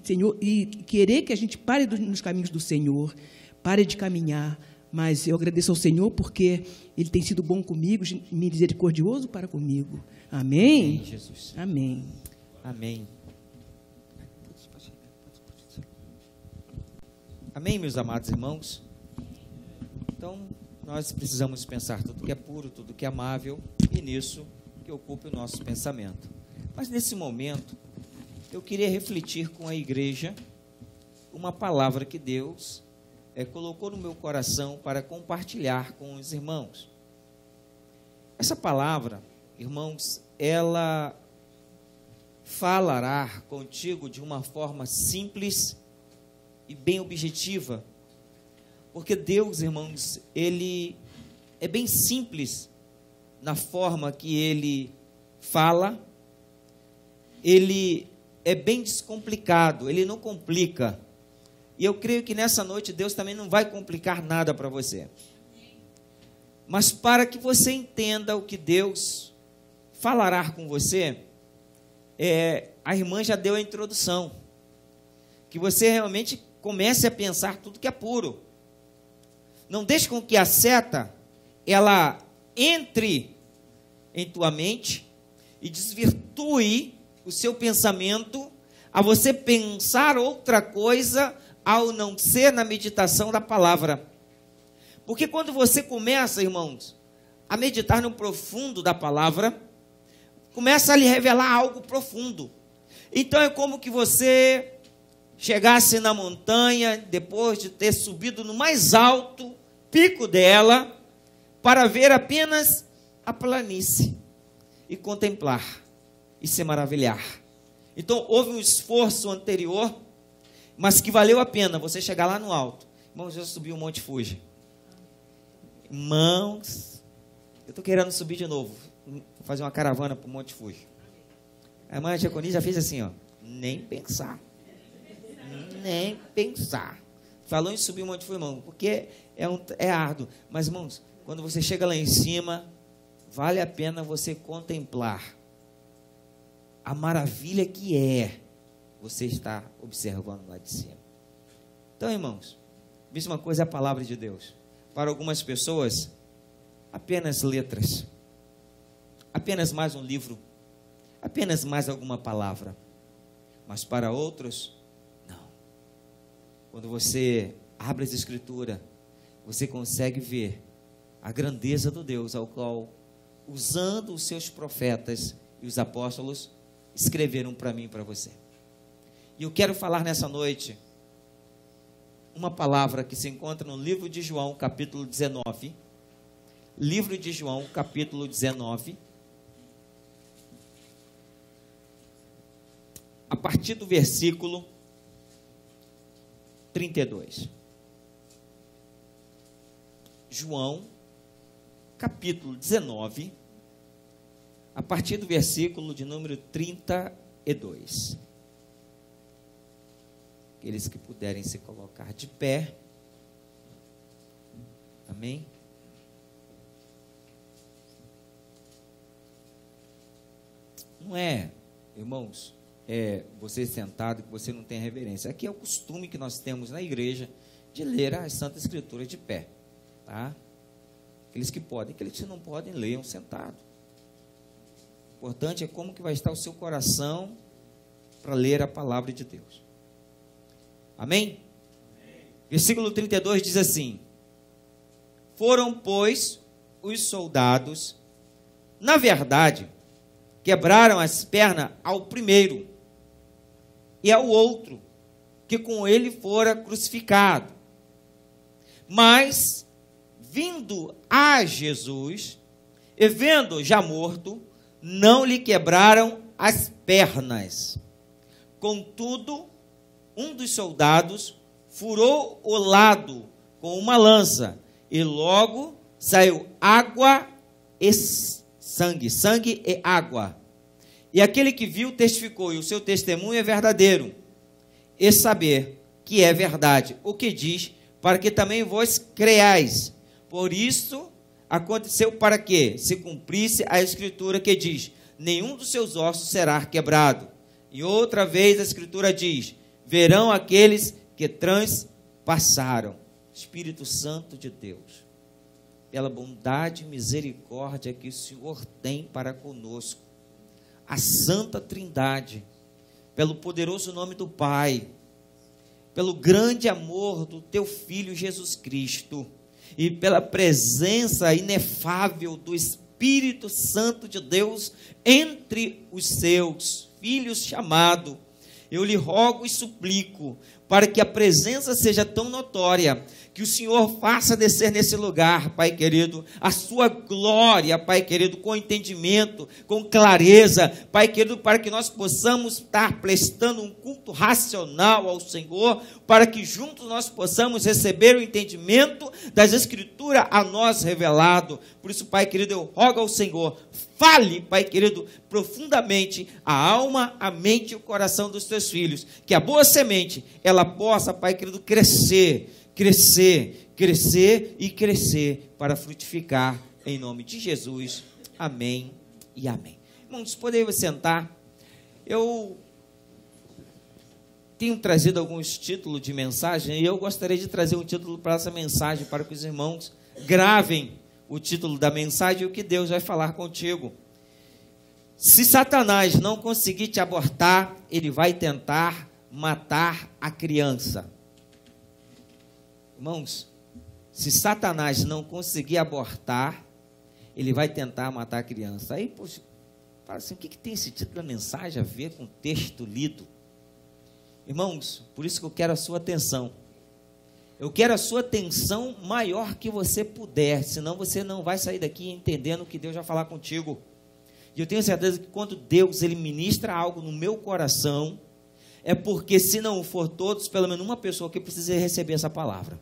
Senhor, e querer que a gente pare nos caminhos do Senhor, pare de caminhar mas eu agradeço ao Senhor porque Ele tem sido bom comigo, misericordioso para comigo. Amém? Amém, Jesus. Amém. Amém. Amém, meus amados irmãos? Então, nós precisamos pensar tudo que é puro, tudo que é amável, e nisso que ocupe o nosso pensamento. Mas nesse momento, eu queria refletir com a igreja uma palavra que Deus colocou no meu coração para compartilhar com os irmãos. Essa palavra, irmãos, ela falará contigo de uma forma simples e bem objetiva, porque Deus, irmãos, Ele é bem simples na forma que Ele fala, Ele é bem descomplicado, Ele não complica. E eu creio que nessa noite Deus também não vai complicar nada para você. Mas para que você entenda o que Deus falará com você, a irmã já deu a introdução. Que você realmente comece a pensar tudo que é puro. Não deixe com que a seta, ela entre em tua mente e desvirtue o seu pensamento a você pensar outra coisa ao não ser na meditação da palavra. Porque quando você começa, irmãos, a meditar no profundo da palavra, começa a lhe revelar algo profundo. Então é como que você chegasse na montanha, depois de ter subido no mais alto pico dela, para ver apenas a planície, e contemplar, e se maravilhar. Então houve um esforço anterior, mas que valeu a pena você chegar lá no alto. Irmãos, eu subi o Monte Fuji. Irmãos, eu estou querendo subir de novo, fazer uma caravana para o Monte Fuji. A irmã Giaconi já fez assim, ó, nem pensar. Nem pensar. Falou em subir o Monte Fuji, irmão, porque é árduo. Mas, irmãos, quando você chega lá em cima, vale a pena você contemplar a maravilha que você está observando lá de cima. Então, irmãos, mesma coisa é a palavra de Deus. Para algumas pessoas, apenas letras, apenas mais um livro, apenas mais alguma palavra. Mas para outros, não. Quando você abre as Escrituras, você consegue ver a grandeza do Deus ao qual, usando os seus profetas e os apóstolos, escreveram para mim e para você. E eu quero falar nessa noite uma palavra que se encontra no livro de João, capítulo 19. Livro de João, capítulo 19. A partir do versículo 32. João, capítulo 19, a partir do versículo de número 32. Aqueles que puderem se colocar de pé. Amém? Não é, irmãos, você sentado que você não tem reverência. Aqui é o costume que nós temos na igreja de ler as Santas Escrituras de pé. Tá? Aqueles que podem, aqueles que não podem, leiam sentado. O importante é como que vai estar o seu coração para ler a palavra de Deus. Amém? Versículo 32 diz assim: foram, pois, os soldados, na verdade, quebraram as pernas ao primeiro e ao outro, que com ele fora crucificado. Mas, vindo a Jesus, e vendo já morto, não lhe quebraram as pernas. Contudo, um dos soldados furou o lado com uma lança, e logo saiu água e sangue, sangue e água. E aquele que viu testificou, e o seu testemunho é verdadeiro, e saber que é verdade o que diz, para que também vós creais. Por isso aconteceu para que se cumprisse a Escritura que diz: nenhum dos seus ossos será quebrado. E outra vez a Escritura diz: verão aqueles que transpassaram. Espírito Santo de Deus, pela bondade e misericórdia que o Senhor tem para conosco, a Santa Trindade, pelo poderoso nome do Pai, pelo grande amor do teu Filho Jesus Cristo e pela presença inefável do Espírito Santo de Deus entre os seus filhos chamados, eu lhe rogo e suplico para que a presença seja tão notória, que o Senhor faça descer nesse lugar, Pai querido, a sua glória, Pai querido, com entendimento, com clareza, Pai querido, para que nós possamos estar prestando um culto racional ao Senhor, para que juntos nós possamos receber o entendimento das Escrituras a nós revelado. Por isso, Pai querido, eu rogo ao Senhor, fale, Pai querido, profundamente a alma, a mente e o coração dos teus filhos, que a boa semente, ela possa, Pai querido, crescer e crescer para frutificar em nome de Jesus. Amém e amém. Irmãos, podemos sentar. Eu tenho trazido alguns títulos de mensagem e eu gostaria de trazer um título para essa mensagem, para que os irmãos gravem o título da mensagem e o que Deus vai falar contigo. Se Satanás não conseguir te abortar, ele vai tentar matar a criança. Irmãos, se Satanás não conseguir abortar, ele vai tentar matar a criança. Aí, poxa, fala assim, o que tem esse título da mensagem a ver com o texto lido? Irmãos, por isso que eu quero a sua atenção. Eu quero a sua atenção maior que você puder, senão você não vai sair daqui entendendo o que Deus vai falar contigo. E eu tenho certeza que quando Deus ele ministra algo no meu coração, é porque se não for todos, pelo menos uma pessoa que precisa receber essa palavra.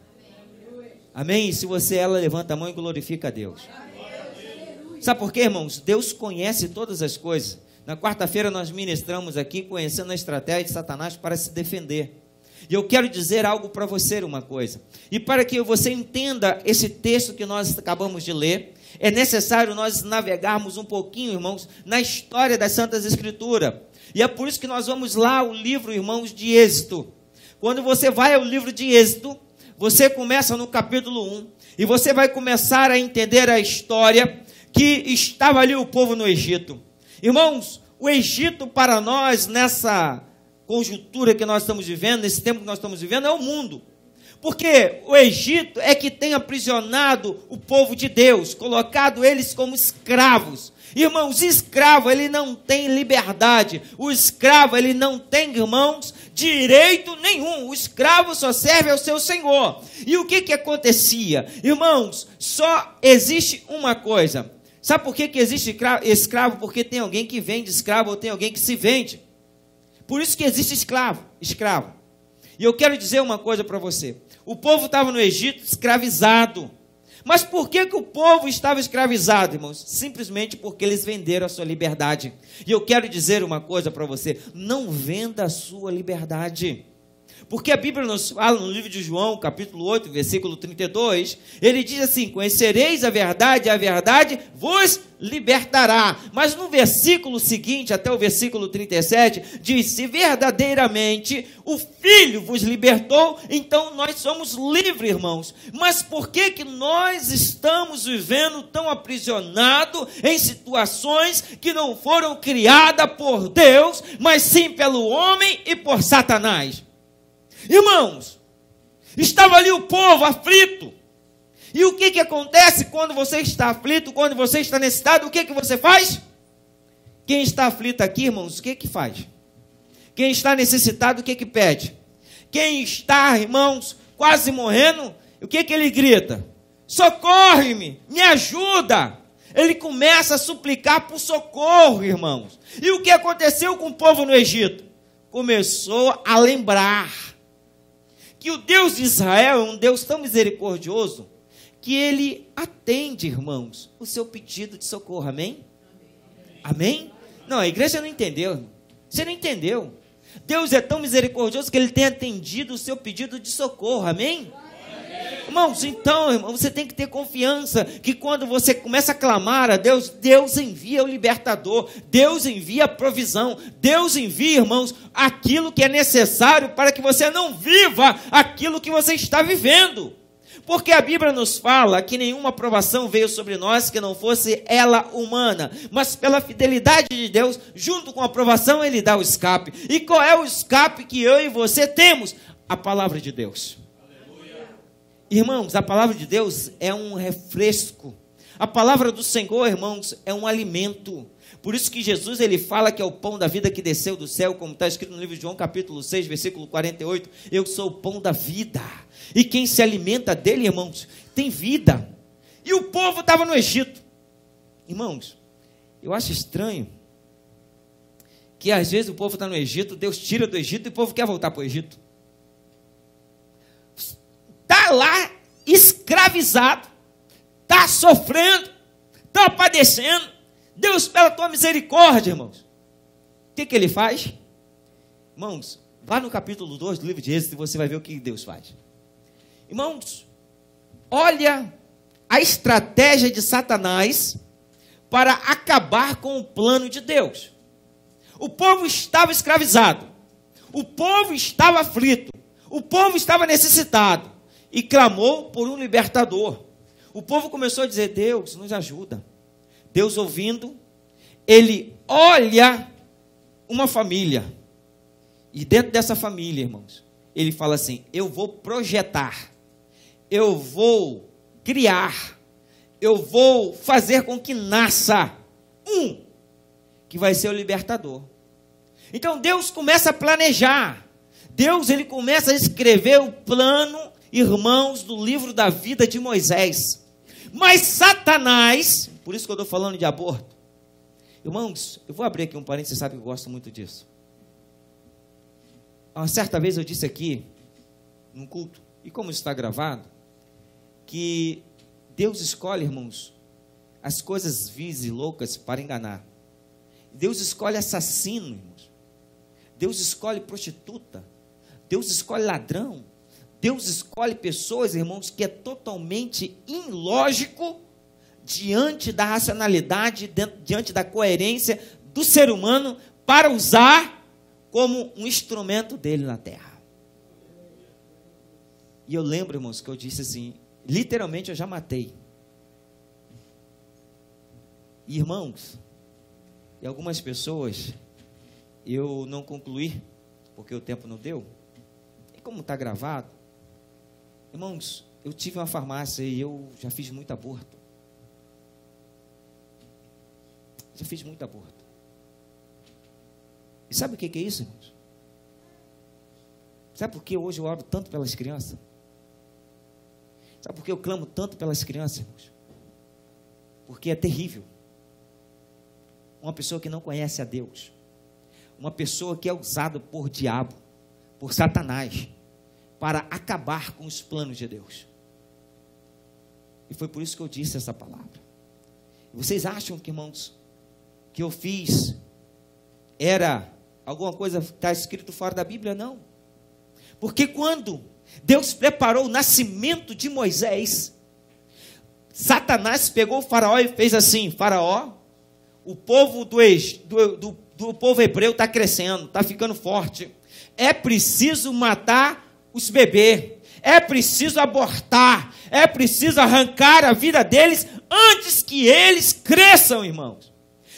Amém? E se você ela, levanta a mão e glorifica a Deus. Sabe por quê, irmãos? Deus conhece todas as coisas. Na quarta-feira nós ministramos aqui, conhecendo a estratégia de Satanás para se defender. E eu quero dizer algo para você, uma coisa. E para que você entenda esse texto que nós acabamos de ler, é necessário nós navegarmos um pouquinho, irmãos, na história das Santas Escrituras. E é por isso que nós vamos lá ao livro, irmãos, de Êxodo. Quando você vai ao livro de Êxodo, você começa no capítulo 1, e você vai começar a entender a história que estava ali o povo no Egito. Irmãos, o Egito para nós, nessa conjuntura que nós estamos vivendo, nesse tempo que nós estamos vivendo, é o mundo. Porque o Egito é que tem aprisionado o povo de Deus, colocado eles como escravos. Irmãos, escravo, ele não tem liberdade. O escravo, ele não tem, irmãos, direito nenhum. O escravo só serve ao seu senhor. E o que acontecia? Irmãos, só existe uma coisa. Sabe por que existe escravo? Porque tem alguém que vende escravo ou tem alguém que se vende. Por isso que existe escravo. E eu quero dizer uma coisa para você. O povo estava no Egito escravizado. Mas por que o povo estava escravizado, irmãos? Simplesmente porque eles venderam a sua liberdade. E eu quero dizer uma coisa para você. Não venda a sua liberdade. Porque a Bíblia nos fala no livro de João, capítulo 8, versículo 32, ele diz assim, conhecereis a verdade vos libertará. Mas no versículo seguinte, até o versículo 37, diz, se verdadeiramente o Filho vos libertou, então nós somos livres, irmãos. Mas por que nós estamos vivendo tão aprisionados em situações que não foram criadas por Deus, mas sim pelo homem e por Satanás? Irmãos, estava ali o povo aflito. E o que acontece quando você está aflito, quando você está nesse estado? O que você faz? Quem está aflito aqui, irmãos, o que faz? Quem está necessitado, o que pede? Quem está, irmãos, quase morrendo, o que ele grita? Socorre-me, me ajuda. Ele começa a suplicar por socorro, irmãos. E o que aconteceu com o povo no Egito? Começou a lembrar que o Deus de Israel é um Deus tão misericordioso que ele atende, irmãos, o seu pedido de socorro, amém? Amém? Não, a igreja não entendeu, você não entendeu. Deus é tão misericordioso que ele tem atendido o seu pedido de socorro, amém? Irmãos, então, irmão, você tem que ter confiança que quando você começa a clamar a Deus, Deus envia o libertador, Deus envia a provisão, Deus envia, irmãos, aquilo que é necessário para que você não viva aquilo que você está vivendo. Porque a Bíblia nos fala que nenhuma provação veio sobre nós que não fosse ela humana, mas pela fidelidade de Deus, junto com a provação, Ele dá o escape. E qual é o escape que eu e você temos? A palavra de Deus. Aleluia. Irmãos, a palavra de Deus é um refresco. A palavra do Senhor, irmãos, é um alimento. Por isso que Jesus, ele fala que é o pão da vida que desceu do céu, como está escrito no livro de João, capítulo 6, versículo 48. Eu sou o pão da vida. E quem se alimenta dele, irmãos, tem vida. E o povo estava no Egito. Irmãos, eu acho estranho que às vezes o povo está no Egito, Deus tira do Egito e o povo quer voltar para o Egito. Está lá escravizado, está sofrendo, está padecendo. Deus, pela tua misericórdia, irmãos. O que ele faz? Irmãos, vá no capítulo 2 do livro de Êxodo e você vai ver o que Deus faz. Irmãos, olha a estratégia de Satanás para acabar com o plano de Deus. O povo estava escravizado, o povo estava aflito, o povo estava necessitado e clamou por um libertador. O povo começou a dizer: Deus, nos ajuda. Deus, ouvindo, ele olha uma família, e dentro dessa família, irmãos, ele fala assim: eu vou projetar, eu vou criar, eu vou fazer com que nasça um que vai ser o libertador. Então Deus começa a planejar, Deus, ele começa a escrever o plano, irmãos, do livro da vida de Moisés. Mas Satanás, por isso que eu estou falando de aborto, irmãos, eu vou abrir aqui um parênteses, você sabe que eu gosto muito disso. Uma certa vez eu disse aqui, num culto, e como isso está gravado, que Deus escolhe, irmãos, as coisas vis e loucas para enganar. Deus escolhe assassino, irmãos. Deus escolhe prostituta. Deus escolhe ladrão. Deus escolhe pessoas, irmãos, que é totalmente ilógico diante da racionalidade, diante da coerência do ser humano, para usar como um instrumento dele na terra. E eu lembro, irmãos, que eu disse assim, literalmente eu já matei. Irmãos, e algumas pessoas eu não concluí, porque o tempo não deu. E como está gravado, irmãos, eu tive uma farmácia e eu já fiz muito aborto. Já fiz muito aborto. E sabe o que é isso, irmãos? Sabe por que hoje eu oro tanto pelas crianças? Sabe por que eu clamo tanto pelas crianças, irmãos? Porque é terrível. Uma pessoa que não conhece a Deus, uma pessoa que é usada por diabo, por Satanás, para acabar com os planos de Deus. E foi por isso que eu disse essa palavra. Vocês acham que, irmãos, que eu fiz era alguma coisa que está escrito fora da Bíblia? Não. Porque quando Deus preparou o nascimento de Moisés, Satanás pegou o faraó e fez assim: Faraó, o povo do povo hebreu está crescendo, está ficando forte. É preciso matar os bebês, é preciso abortar, é preciso arrancar a vida deles antes que eles cresçam, irmãos.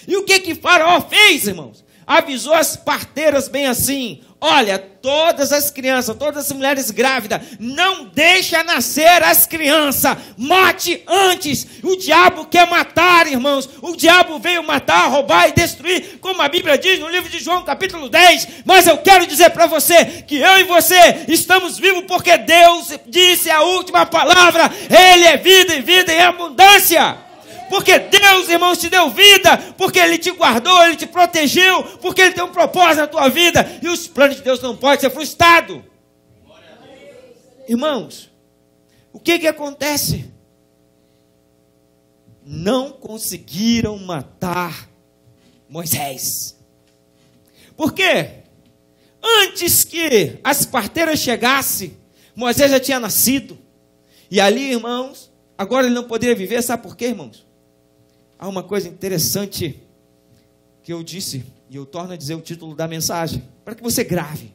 E o que Faraó fez, irmãos? Avisou as parteiras bem assim: olha, todas as crianças, todas as mulheres grávidas, não deixa nascer as crianças, mate antes. O diabo quer matar, irmãos. O diabo veio matar, roubar e destruir, como a Bíblia diz no livro de João, capítulo 10. Mas eu quero dizer para você que eu e você estamos vivos porque Deus disse a última palavra. Ele é vida e vida em abundância. Porque Deus, irmãos, te deu vida, porque Ele te guardou, Ele te protegeu, porque Ele tem um propósito na tua vida, e os planos de Deus não podem ser frustrados. Irmãos, o que acontece? Não conseguiram matar Moisés. Por quê? Antes que as parteiras chegassem, Moisés já tinha nascido. E ali, irmãos, agora ele não poderia viver, sabe por quê, irmãos? Há uma coisa interessante que eu disse, e eu torno a dizer o título da mensagem, para que você grave.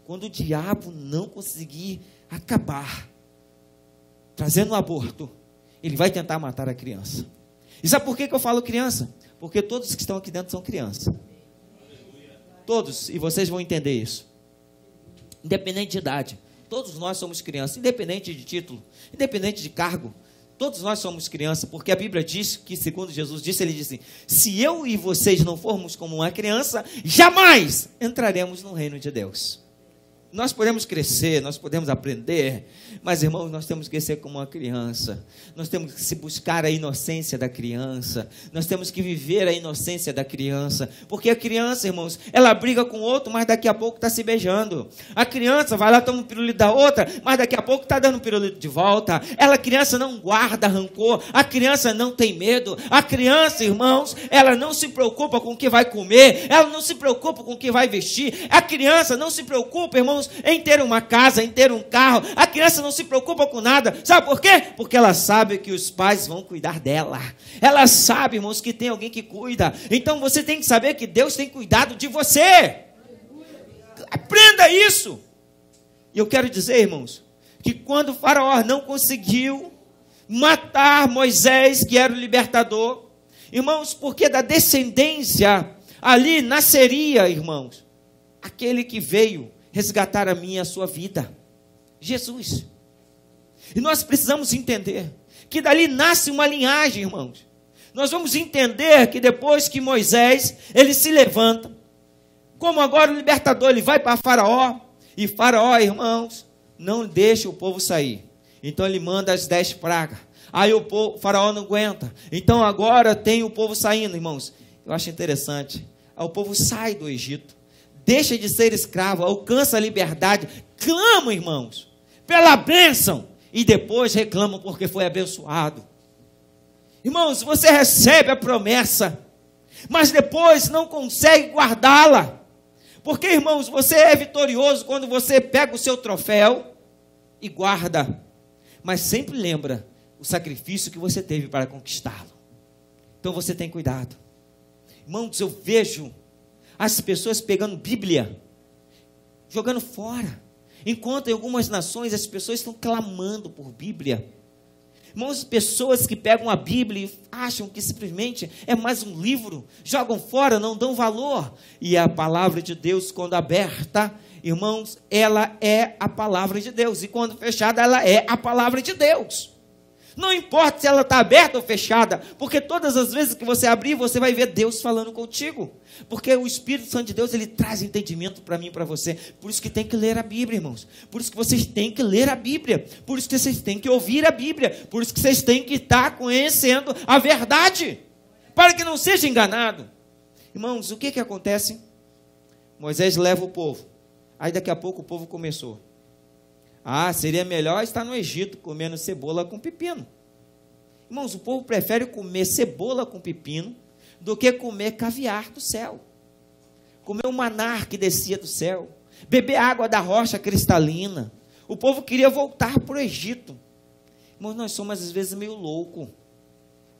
Quando o diabo não conseguir acabar trazendo um aborto, ele vai tentar matar a criança. E sabe por que eu falo criança? Porque todos que estão aqui dentro são crianças. Todos, e vocês vão entender isso. Independente de idade, todos nós somos crianças, independente de título, independente de cargo, todos nós somos crianças, porque a Bíblia diz que, segundo Jesus disse, ele disse: se eu e vocês não formos como uma criança, jamais entraremos no reino de Deus. Nós podemos crescer, nós podemos aprender, mas, irmãos, nós temos que ser como uma criança. Nós temos que buscar a inocência da criança. Nós temos que viver a inocência da criança. Porque a criança, irmãos, ela briga com o outro, mas daqui a pouco está se beijando. A criança vai lá, toma um pirulito da outra, mas daqui a pouco está dando um pirulito de volta. A criança não guarda rancor. A criança não tem medo. A criança, irmãos, ela não se preocupa com o que vai comer. Ela não se preocupa com o que vai vestir. A criança não se preocupa, irmãos, em ter uma casa, em ter um carro. A criança não se preocupa com nada. Sabe por quê? Porque ela sabe que os pais vão cuidar dela. Ela sabe, irmãos, que tem alguém que cuida. Então você tem que saber que Deus tem cuidado de você. Aprenda isso. E eu quero dizer, irmãos, que quando o Faraó não conseguiu matar Moisés, que era o libertador, irmãos, porque da descendência ali nasceria, irmãos, aquele que veio resgatar a minha e a sua vida, Jesus. E nós precisamos entender que dali nasce uma linhagem, irmãos. Nós vamos entender que depois que Moisés, ele se levanta, como agora o libertador, ele vai para Faraó, e Faraó, irmãos, não deixa o povo sair. Então ele manda as 10 pragas. Aí o Faraó não aguenta. Então agora tem o povo saindo, irmãos. Eu acho interessante. Aí o povo sai do Egito, deixa de ser escravo, alcança a liberdade, clama, irmãos, pela bênção, e depois reclamam porque foi abençoado. Irmãos, você recebe a promessa, mas depois não consegue guardá-la, porque, irmãos, você é vitorioso quando você pega o seu troféu e guarda, mas sempre lembra o sacrifício que você teve para conquistá-lo. Então você tem cuidado. Irmãos, eu vejo as pessoas pegando Bíblia, jogando fora, enquanto em algumas nações as pessoas estão clamando por Bíblia. Irmãos, pessoas que pegam a Bíblia e acham que simplesmente é mais um livro, jogam fora, não dão valor. E a palavra de Deus, quando aberta, irmãos, ela é a palavra de Deus, e quando fechada, ela é a palavra de Deus. Não importa se ela está aberta ou fechada, porque todas as vezes que você abrir, você vai ver Deus falando contigo. Porque o Espírito Santo de Deus, ele traz entendimento para mim e para você. Por isso que tem que ler a Bíblia, irmãos. Por isso que vocês têm que ler a Bíblia. Por isso que vocês têm que ouvir a Bíblia. Por isso que vocês têm que estar conhecendo a verdade, para que não seja enganado. Irmãos, o que acontece? Moisés leva o povo. Aí daqui a pouco o povo começou: ah, seria melhor estar no Egito comendo cebola com pepino. Irmãos, o povo prefere comer cebola com pepino do que comer caviar do céu, comer o maná que descia do céu, beber água da rocha cristalina. O povo queria voltar para o Egito. Irmãos, nós somos às vezes meio loucos,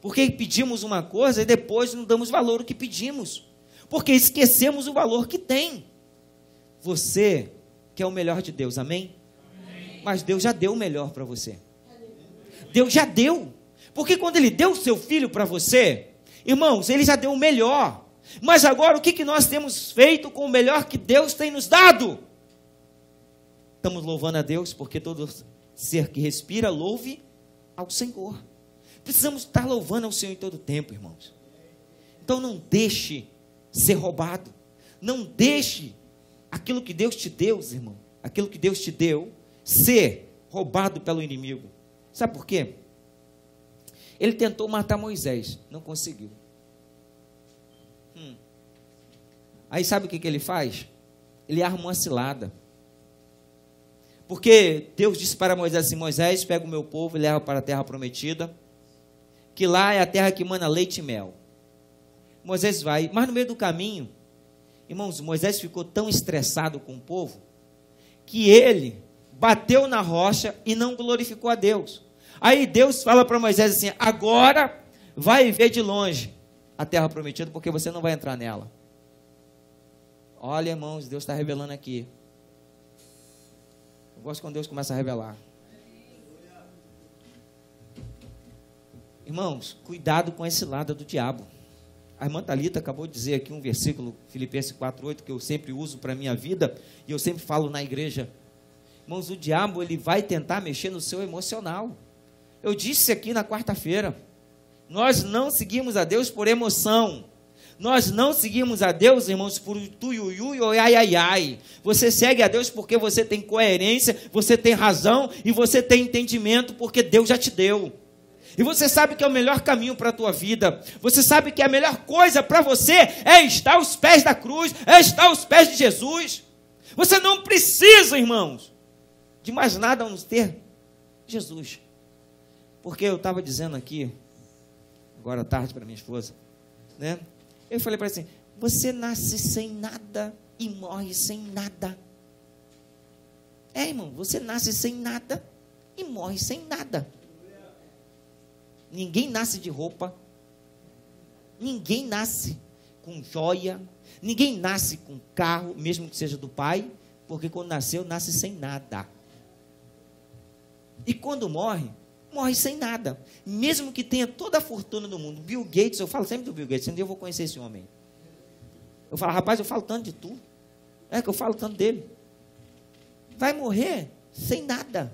porque pedimos uma coisa e depois não damos valor ao que pedimos, porque esquecemos o valor que tem. Você quer o melhor de Deus, amém? Mas Deus já deu o melhor para você. Deus já deu. Porque quando Ele deu o seu filho para você, irmãos, Ele já deu o melhor. Mas agora o que nós temos feito com o melhor que Deus tem nos dado? Estamos louvando a Deus, porque todo ser que respira, louve ao Senhor. Precisamos estar louvando ao Senhor em todo tempo, irmãos. Então não deixe ser roubado. Não deixe aquilo que Deus te deu, irmão, aquilo que Deus te deu, ser roubado pelo inimigo. Sabe por quê? Ele tentou matar Moisés, não conseguiu. Aí sabe o que ele faz? Ele arma uma cilada. Porque Deus disse para Moisés assim: Moisés, pega o meu povo e leva para a terra prometida, que lá é a terra que mana leite e mel. Moisés vai, mas no meio do caminho, irmãos, Moisés ficou tão estressado com o povo, que ele bateu na rocha e não glorificou a Deus. Aí Deus fala para Moisés assim: agora vai ver de longe a terra prometida, porque você não vai entrar nela. Olha, irmãos, Deus está revelando aqui. Eu gosto quando Deus começa a revelar. Irmãos, cuidado com esse lado do diabo. A irmã Thalita acabou de dizer aqui um versículo, Filipenses 4:8, que eu sempre uso para a minha vida, e eu sempre falo na igreja. Irmãos, o diabo, ele vai tentar mexer no seu emocional. Eu disse aqui na quarta-feira, nós não seguimos a Deus por emoção. Nós não seguimos a Deus, irmãos, por tuiuiui ou ai, ai, ai. Você segue a Deus porque você tem coerência, você tem razão e você tem entendimento, porque Deus já te deu. E você sabe que é o melhor caminho para a tua vida. Você sabe que a melhor coisa para você é estar aos pés da cruz, é estar aos pés de Jesus. Você não precisa, irmãos, de mais nada a não ter Jesus. Porque eu estava dizendo aqui, agora à tarde para minha esposa, né? Eu falei para ela assim, você nasce sem nada e morre sem nada. Irmão, você nasce sem nada e morre sem nada. Ninguém nasce de roupa, ninguém nasce com joia, ninguém nasce com carro, mesmo que seja do pai, porque quando nasceu, nasce sem nada. E quando morre, morre sem nada, mesmo que tenha toda a fortuna do mundo. Bill Gates, eu falo sempre do Bill Gates, um dia eu vou conhecer esse homem. Eu falo, rapaz, eu falo tanto de tu, que eu falo tanto dele. Vai morrer sem nada,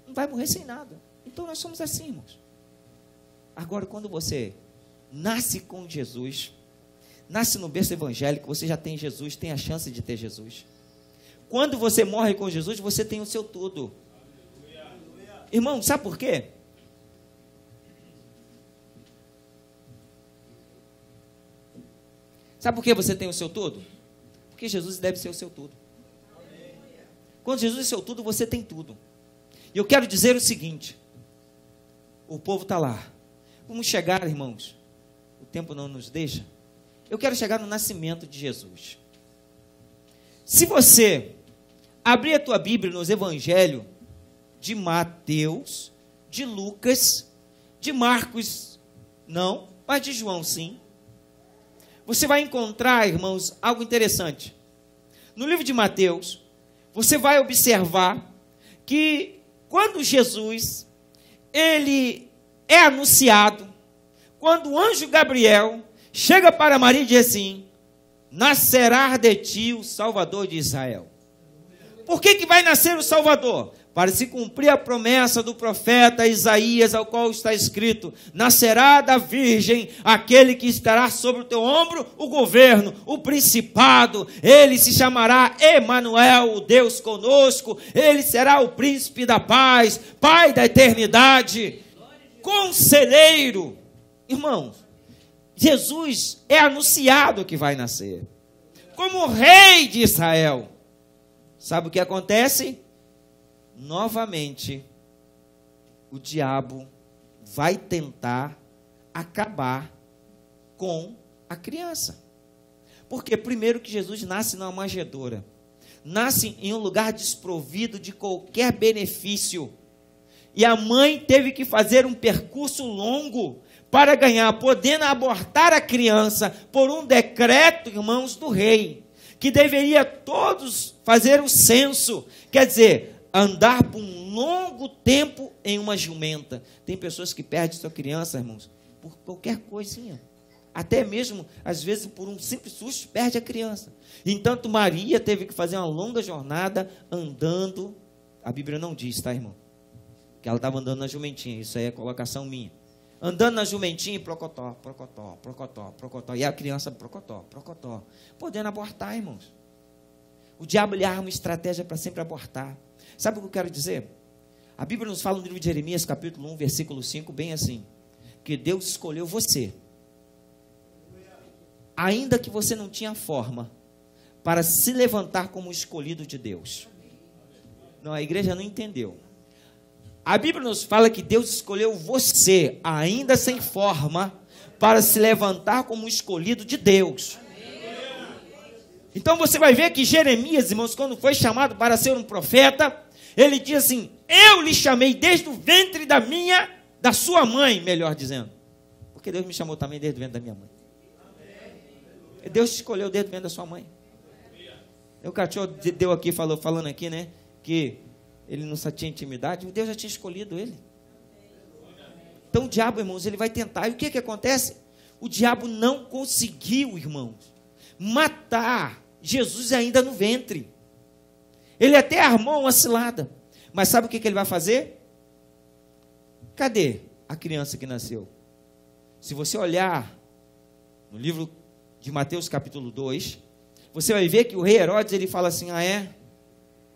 não vai morrer sem nada. Então nós somos assim, irmãos. Agora, quando você nasce com Jesus, nasce no berço evangélico, você já tem Jesus, tem a chance de ter Jesus. Quando você morre com Jesus, você tem o seu tudo. Irmão, sabe por quê? Sabe por que você tem o seu tudo? Porque Jesus deve ser o seu tudo. Quando Jesus é seu tudo, você tem tudo. E eu quero dizer o seguinte, o povo está lá. Vamos chegar, irmãos, o tempo não nos deixa. Eu quero chegar no nascimento de Jesus. Se você abrir a tua Bíblia nos evangelhos de Mateus, de Lucas, de Marcos, não, mas de João sim, você vai encontrar, irmãos, algo interessante. No livro de Mateus, você vai observar que quando Jesus, ele é anunciado, quando o anjo Gabriel chega para Maria e diz assim, nascerá de ti o Salvador de Israel. Por que vai nascer o Salvador? Para se cumprir a promessa do profeta Isaías, ao qual está escrito, nascerá da virgem aquele que estará sobre o teu ombro o governo, o principado, ele se chamará Emanuel, o Deus conosco, ele será o príncipe da paz, pai da eternidade, conselheiro. Irmãos, Jesus é anunciado que vai nascer como rei de Israel. Sabe o que acontece? Novamente, o diabo vai tentar acabar com a criança. Porque primeiro que Jesus nasce numa manjedoura, nasce em um lugar desprovido de qualquer benefício. E a mãe teve que fazer um percurso longo para ganhar, podendo abortar a criança por um decreto, irmãos, do rei, que deveria todos fazer o censo, quer dizer, andar por um longo tempo em uma jumenta. Tem pessoas que perdem sua criança, irmãos, por qualquer coisinha. Até mesmo, às vezes, por um simples susto, perde a criança. Entanto, Maria teve que fazer uma longa jornada andando. A Bíblia não diz, tá, irmão? Que ela estava andando na jumentinha. Isso aí é colocação minha. Andando na jumentinha e procotó, procotó, procotó, procotó. E a criança procotó, procotó. Podendo abortar, irmãos. O diabo lhe arma uma estratégia para sempre abortar. Sabe o que eu quero dizer? A Bíblia nos fala no livro de Jeremias, capítulo 1, versículo 5, bem assim. Que Deus escolheu você. Ainda que você não tinha forma, para se levantar como escolhido de Deus. Não, a igreja não entendeu. A Bíblia nos fala que Deus escolheu você, ainda sem forma, para se levantar como escolhido de Deus. Então você vai ver que Jeremias, irmãos, quando foi chamado para ser um profeta, ele diz assim, eu lhe chamei desde o ventre da sua mãe, melhor dizendo. Porque Deus me chamou também desde o ventre da minha mãe. Deus te escolheu desde o ventre da sua mãe. O Cachorro deu aqui, falando aqui, né, que ele não só tinha intimidade, Deus já tinha escolhido ele. Então o diabo, irmãos, ele vai tentar. E o que acontece? O diabo não conseguiu, irmãos, matar Jesus ainda no ventre. Ele até armou uma cilada. Mas sabe o que ele vai fazer? Cadê a criança que nasceu? Se você olhar no livro de Mateus capítulo 2, você vai ver que o rei Herodes, ele fala assim,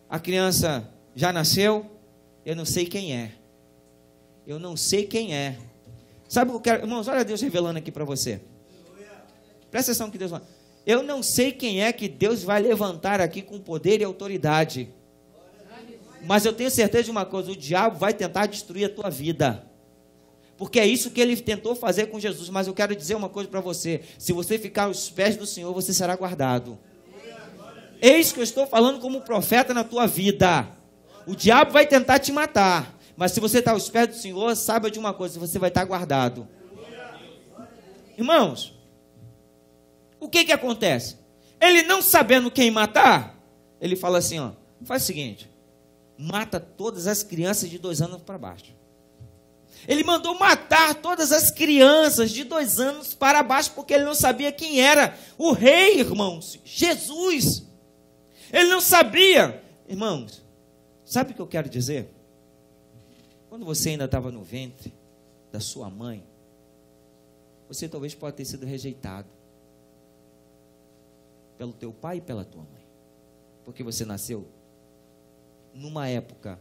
a criança já nasceu, eu não sei quem é. Eu não sei quem é. Sabe o que eu quero? Irmãos, olha Deus revelando aqui para você. Presta atenção que Deus fala. Eu não sei quem é que Deus vai levantar aqui com poder e autoridade. Mas eu tenho certeza de uma coisa, o diabo vai tentar destruir a tua vida. Porque é isso que ele tentou fazer com Jesus. Mas eu quero dizer uma coisa para você. Se você ficar aos pés do Senhor, você será guardado. Eis que eu estou falando como profeta na tua vida. O diabo vai tentar te matar. Mas se você está aos pés do Senhor, saiba de uma coisa, você vai estar guardado. Irmãos, o que acontece? Ele não sabendo quem matar, ele fala assim, faz o seguinte, mata todas as crianças de 2 anos para baixo. Ele mandou matar todas as crianças de 2 anos para baixo, porque ele não sabia quem era o rei, irmãos, Jesus. Ele não sabia. Irmãos, sabe o que eu quero dizer? Quando você ainda estava no ventre da sua mãe, você talvez pode ter sido rejeitado pelo teu pai e pela tua mãe, porque você nasceu numa época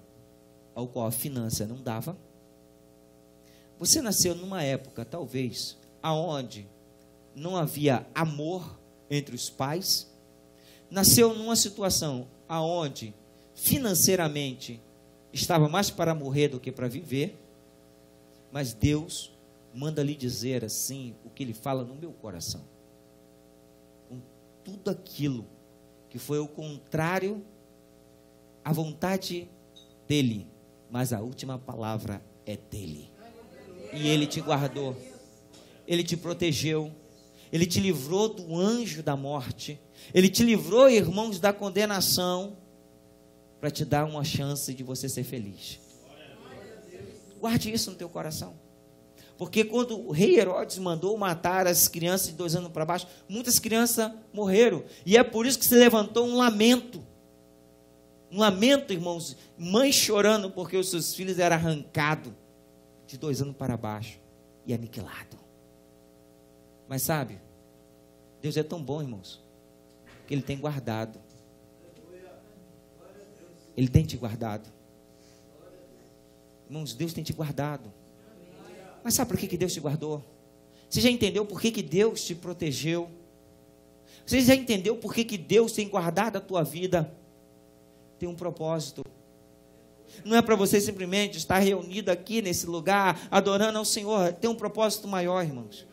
ao qual a finança não dava. Você nasceu numa época, talvez, aonde não havia amor entre os pais. Nasceu numa situação aonde financeiramente estava mais para morrer do que para viver. Mas Deus manda lhe dizer assim, o que Ele fala no meu coração. Com tudo aquilo que foi o contrário à vontade dEle, mas a última palavra é dEle. E Ele te guardou, Ele te protegeu, Ele te livrou do anjo da morte, Ele te livrou, irmãos, da condenação, para te dar uma chance de você ser feliz. Guarde isso no teu coração. Porque quando o rei Herodes mandou matar as crianças de 2 anos para baixo, muitas crianças morreram. E é por isso que se levantou um lamento. Um lamento, irmãos, mãe chorando porque os seus filhos eram arrancados de 2 anos para baixo e aniquilado. Mas sabe, Deus é tão bom, irmãos, que Ele tem guardado. Ele tem te guardado. Irmãos, Deus tem te guardado. Mas sabe por que Deus te guardou? Você já entendeu por que Deus te protegeu? Você já entendeu por que Deus tem guardado a tua vida? Tem um propósito. Não é para você simplesmente estar reunido aqui nesse lugar, adorando ao Senhor. Tem um propósito maior, irmãos.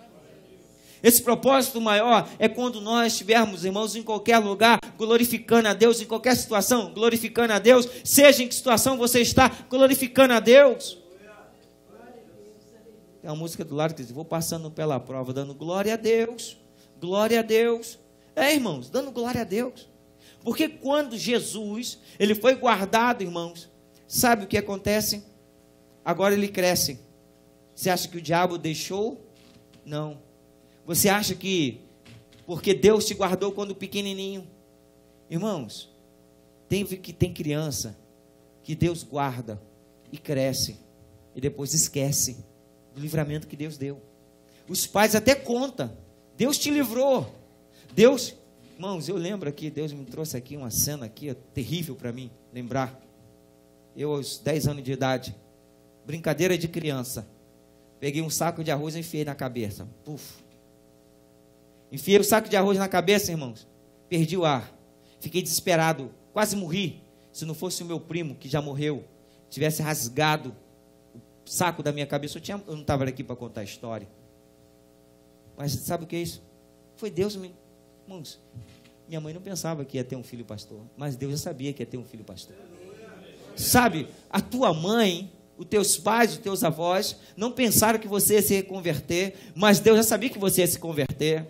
Esse propósito maior é quando nós estivermos, irmãos, em qualquer lugar, glorificando a Deus, em qualquer situação, glorificando a Deus, seja em que situação você está, glorificando a Deus. Tem uma música do lado que diz, vou passando pela prova, dando glória a Deus, glória a Deus. Irmãos, dando glória a Deus. Porque quando Jesus, ele foi guardado, irmãos, sabe o que acontece? Agora ele cresce. Você acha que o diabo deixou? Não. Você acha que porque Deus te guardou quando pequenininho? Irmãos, tem criança que Deus guarda e cresce e depois esquece do livramento que Deus deu. Os pais até contam, Deus te livrou. Deus, irmãos, eu lembro aqui, Deus me trouxe aqui uma cena aqui, terrível para mim, lembrar. Eu aos 10 anos de idade, brincadeira de criança, peguei um saco de arroz e enfiei na cabeça. Puf. Enfiei o saco de arroz na cabeça, irmãos. Perdi o ar. Fiquei desesperado. Quase morri. Se não fosse o meu primo, que já morreu, tivesse rasgado o saco da minha cabeça. Eu não estava aqui para contar a história. Mas sabe o que é isso? Foi Deus, irmãos. Minha mãe não pensava que ia ter um filho pastor. Mas Deus já sabia que ia ter um filho pastor. Sabe, a tua mãe, os teus pais, os teus avós, não pensaram que você ia se converter. Mas Deus já sabia que você ia se converter.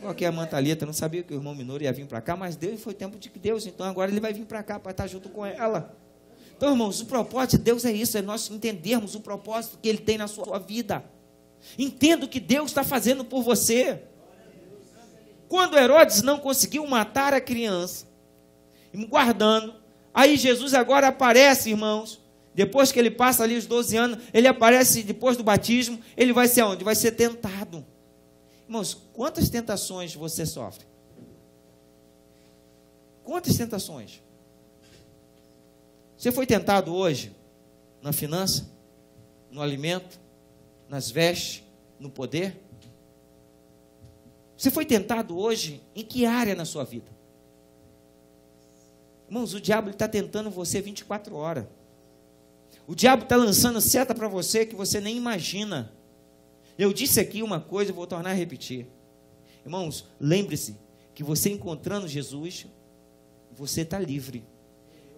Aqui a irmã Thalita não sabia que o irmão Minoro ia vir para cá, mas Deus foi tempo de Deus, então agora ele vai vir para cá para estar junto com ela. Então, irmãos, o propósito de Deus é isso, é nós entendermos o propósito que Ele tem na sua vida. Entenda o que Deus está fazendo por você. Quando Herodes não conseguiu matar a criança, guardando, aí Jesus agora aparece, irmãos, depois que ele passa ali os 12 anos, ele aparece depois do batismo, ele vai ser onde? Vai ser tentado. Irmãos, quantas tentações você sofre? Quantas tentações? Você foi tentado hoje na finança, no alimento, nas vestes, no poder? Você foi tentado hoje em que área na sua vida? Irmãos, o diabo está tentando você 24 horas. O diabo está lançando seta para você que você nem imagina. Eu disse aqui uma coisa, vou tornar a repetir. Irmãos, lembre-se que você encontrando Jesus, você está livre.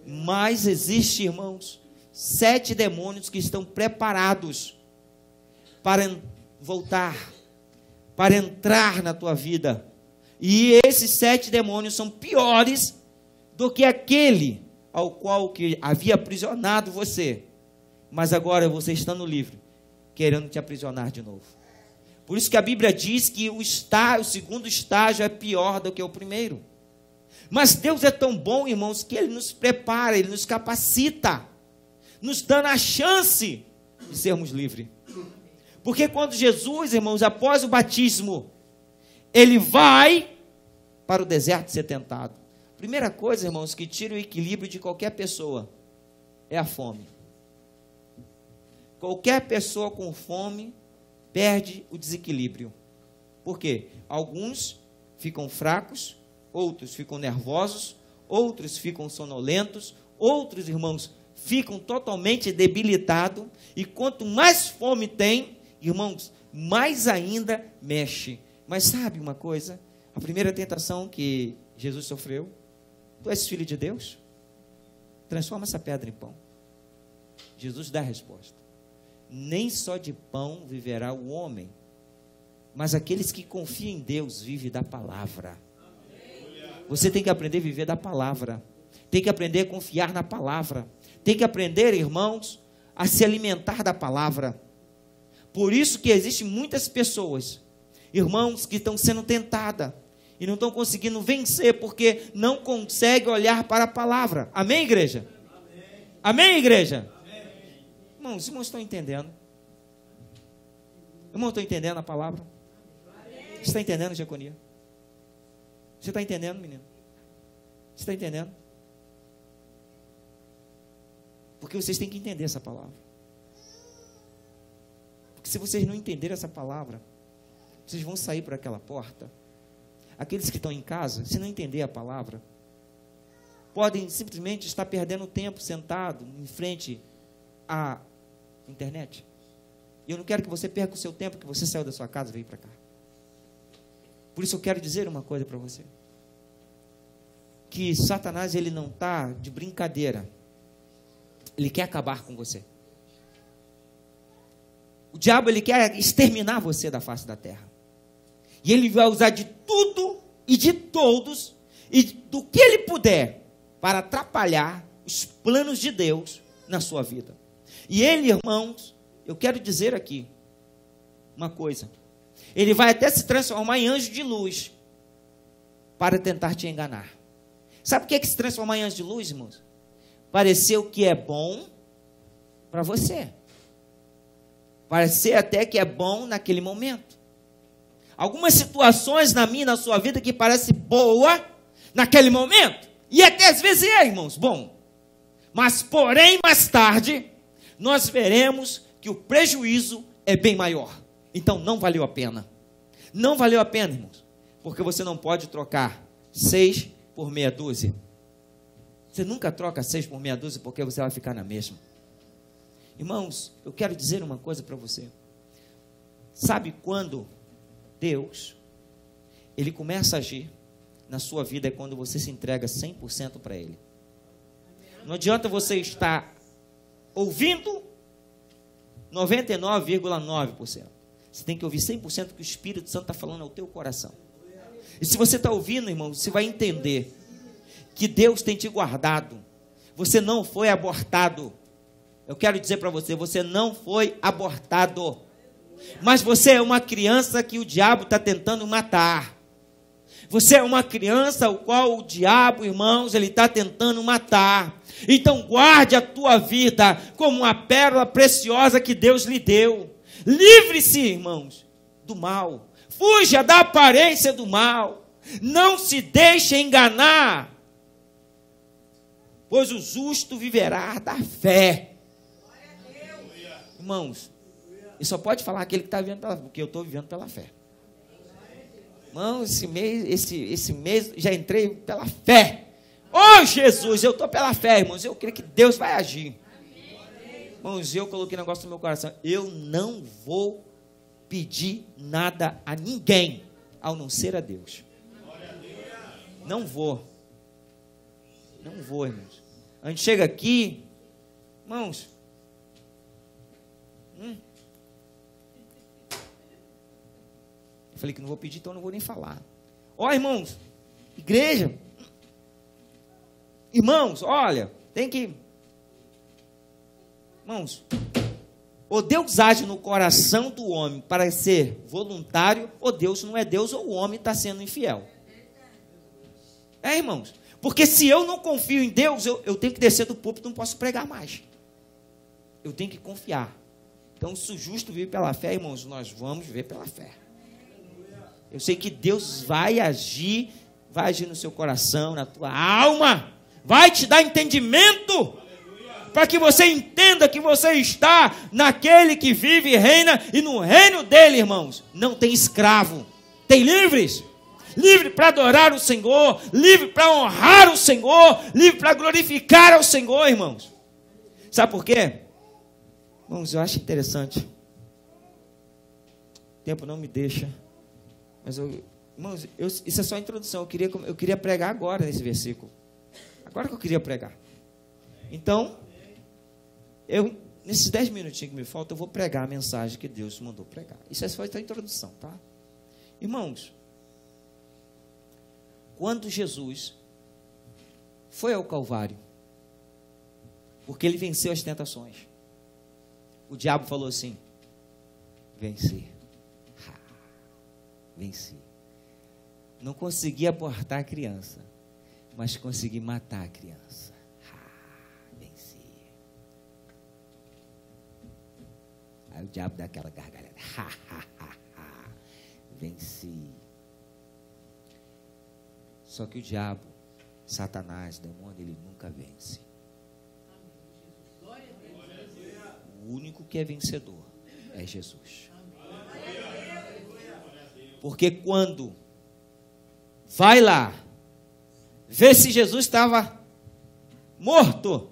Mas existe, irmãos, 7 demônios que estão preparados para voltar, para entrar na tua vida. E esses 7 demônios são piores do que aquele ao qual que havia aprisionado você. Mas agora você estando livre, querendo te aprisionar de novo. Por isso que a Bíblia diz que o segundo estágio é pior do que o primeiro. Mas Deus é tão bom, irmãos, que Ele nos prepara, Ele nos capacita, nos dando a chance de sermos livres. Porque quando Jesus, irmãos, após o batismo, Ele vai para o deserto ser tentado. Primeira coisa, irmãos, que tira o equilíbrio de qualquer pessoa é a fome. Qualquer pessoa com fome perde o desequilíbrio. Por quê? Alguns ficam fracos, outros ficam nervosos, outros ficam sonolentos, outros, irmãos, ficam totalmente debilitados. E quanto mais fome tem, irmãos, mais ainda mexe. Mas sabe uma coisa? A primeira tentação que Jesus sofreu: tu és filho de Deus? Transforma essa pedra em pão. Jesus dá a resposta: nem só de pão viverá o homem, mas aqueles que confiam em Deus vivem da palavra. Você tem que aprender a viver da palavra, tem que aprender a confiar na palavra, tem que aprender, irmãos, a se alimentar da palavra. Por isso que existem muitas pessoas, irmãos, que estão sendo tentadas e não estão conseguindo vencer, porque não conseguem olhar para a palavra. Amém, igreja? Amém, igreja? Irmãos, irmãos estão entendendo? Irmãos, estão entendendo a palavra? Você está entendendo, diaconia? Você está entendendo, menino? Você está entendendo? Porque vocês têm que entender essa palavra. Porque se vocês não entenderem essa palavra, vocês vão sair por aquela porta. Aqueles que estão em casa, se não entender a palavra, podem simplesmente estar perdendo tempo sentado em frente à internet. E eu não quero que você perca o seu tempo, que você saiu da sua casa e veio para cá. Por isso eu quero dizer uma coisa para você: que Satanás, ele não está de brincadeira. Ele quer acabar com você. O diabo, ele quer exterminar você da face da terra. E ele vai usar de tudo e de todos e do que ele puder para atrapalhar os planos de Deus na sua vida. E ele, irmãos, eu quero dizer aqui uma coisa: ele vai até se transformar em anjo de luz para tentar te enganar. Sabe o que é que se transformar em anjo de luz, irmãos? Parecer o que é bom para você. Parecer até que é bom naquele momento. Algumas situações na minha e na sua vida que parece boa naquele momento. E até às vezes é, irmãos, bom. Mas, porém, mais tarde, nós veremos que o prejuízo é bem maior. Então, não valeu a pena. Não valeu a pena, irmãos. Porque você não pode trocar 6 por meia dúzia. Você nunca troca 6 por meia dúzia, porque você vai ficar na mesma. Irmãos, eu quero dizer uma coisa para você. Sabe quando Deus, Ele começa a agir na sua vida? É quando você se entrega 100% para Ele. Não adianta você estar ouvindo 99,9%. Você tem que ouvir 100% que o Espírito Santo está falando ao teu coração. E se você está ouvindo, irmão, você vai entender que Deus tem te guardado. você não foi abortado. Eu quero dizer para você, você não foi abortado. Mas você é uma criança que o diabo está tentando matar. Você é uma criança o qual o diabo, irmãos, ele está tentando matar. Então guarde a tua vida como uma pérola preciosa que Deus lhe deu. Livre-se, irmãos, do mal. Fuja da aparência do mal. Não se deixe enganar, pois o justo viverá da fé. Irmãos, e só pode falar aquele que está vivendo pela fé, porque eu estou vivendo pela fé. Irmão, esse mês já entrei pela fé. Oh, Jesus, eu estou pela fé, irmãos. Eu creio que Deus vai agir. Irmãos, eu coloquei um negócio no meu coração. Eu não vou pedir nada a ninguém, ao não ser a Deus. Não vou. Não vou, irmãos. A gente chega aqui, irmãos. Eu falei que não vou pedir, então não vou nem falar. Ó, irmãos, igreja. Irmãos, olha, tem que... Irmãos, ou Deus age no coração do homem para ser voluntário, ou Deus não é Deus, ou o homem está sendo infiel. Irmãos, porque se eu não confio em Deus, eu tenho que descer do púlpito, não posso pregar mais. Eu tenho que confiar. Então, se o justo vive pela fé, irmãos, nós vamos viver pela fé. Eu sei que Deus vai agir no seu coração, na tua alma, vai te dar entendimento, para que você entenda que você está naquele que vive e reina, e no reino dele, irmãos, não tem escravo, tem livres. Livre para adorar o Senhor, livre para honrar o Senhor, livre para glorificar ao Senhor, irmãos. Sabe por quê? Irmãos, eu acho interessante. O tempo não me deixa. Mas, irmãos, isso é só a introdução. Eu queria pregar agora nesse versículo. Agora que eu queria pregar. Então, nesses 10 minutinhos que me faltam, eu vou pregar a mensagem que Deus mandou pregar. Isso é só a introdução, tá? Irmãos, quando Jesus foi ao Calvário, porque ele venceu as tentações, o diabo falou assim: venci. Venci. Não consegui abortar a criança, mas consegui matar a criança. Venci. Aí o diabo dá aquela gargalhada. Venci. Só que o diabo, Satanás, o demônio, ele nunca vence. O único que é vencedor é Jesus. Porque quando vai lá, vê se Jesus estava morto.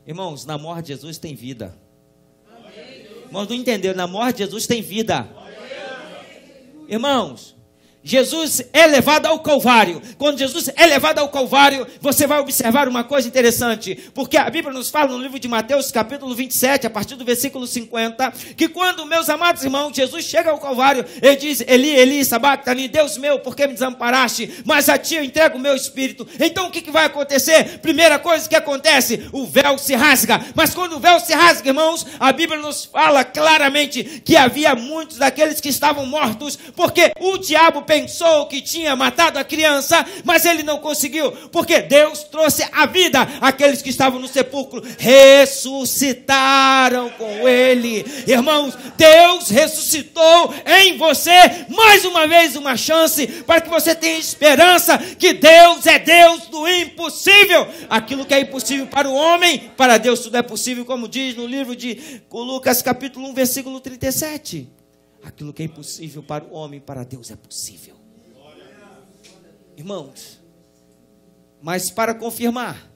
Irmãos, na morte de Jesus tem vida. Irmãos, não entenderam? Na morte de Jesus tem vida. Irmãos, Jesus é levado ao Calvário. Quando Jesus é levado ao Calvário, você vai observar uma coisa interessante, porque a Bíblia nos fala no livro de Mateus, capítulo 27, a partir do versículo 50, que quando, meus amados irmãos, Jesus chega ao Calvário, ele diz: Eli, Eli, sabactani, Deus meu, por que me desamparaste? Mas a ti eu entrego o meu espírito. Então o que vai acontecer? Primeira coisa que acontece, o véu se rasga. Mas quando o véu se rasga, irmãos, a Bíblia nos fala claramente que havia muitos daqueles que estavam mortos, porque o diabo pensou que tinha matado a criança, mas ele não conseguiu, porque Deus trouxe a vida àqueles que estavam no sepulcro, ressuscitaram com ele. Irmãos, Deus ressuscitou em você, mais uma vez uma chance, para que você tenha esperança que Deus é Deus do impossível. Aquilo que é impossível para o homem, para Deus tudo é possível, como diz no livro de Lucas capítulo 1, versículo 37. Aquilo que é impossível para o homem, para Deus é possível. Irmãos, mas para confirmar,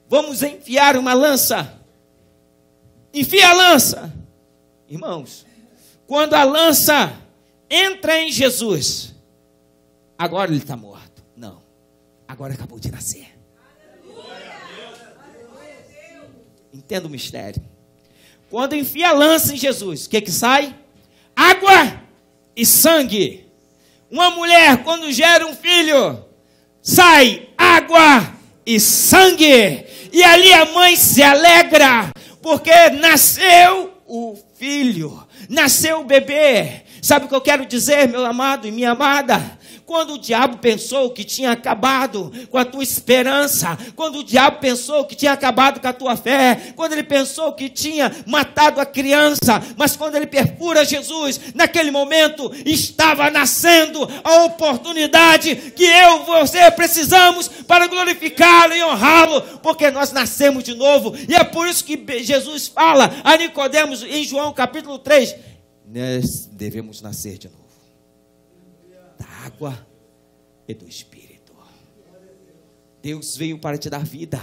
vamos enfiar uma lança. Enfia a lança. Irmãos, quando a lança entra em Jesus, agora ele está morto. Não, agora acabou de nascer. Entenda o mistério. Quando enfia a lança em Jesus, o que sai? Água e sangue. Uma mulher, quando gera um filho, sai água e sangue. E ali a mãe se alegra, porque nasceu o filho, nasceu o bebê. Sabe o que eu quero dizer, meu amado e minha amada? Quando o diabo pensou que tinha acabado com a tua esperança, quando o diabo pensou que tinha acabado com a tua fé, quando ele pensou que tinha matado a criança, mas quando ele perfura Jesus, naquele momento estava nascendo a oportunidade que eu e você precisamos para glorificá-lo e honrá-lo, porque nós nascemos de novo. E é por isso que Jesus fala a Nicodemos em João capítulo 3, nós devemos nascer de novo, da água e do Espírito. Deus veio para te dar vida,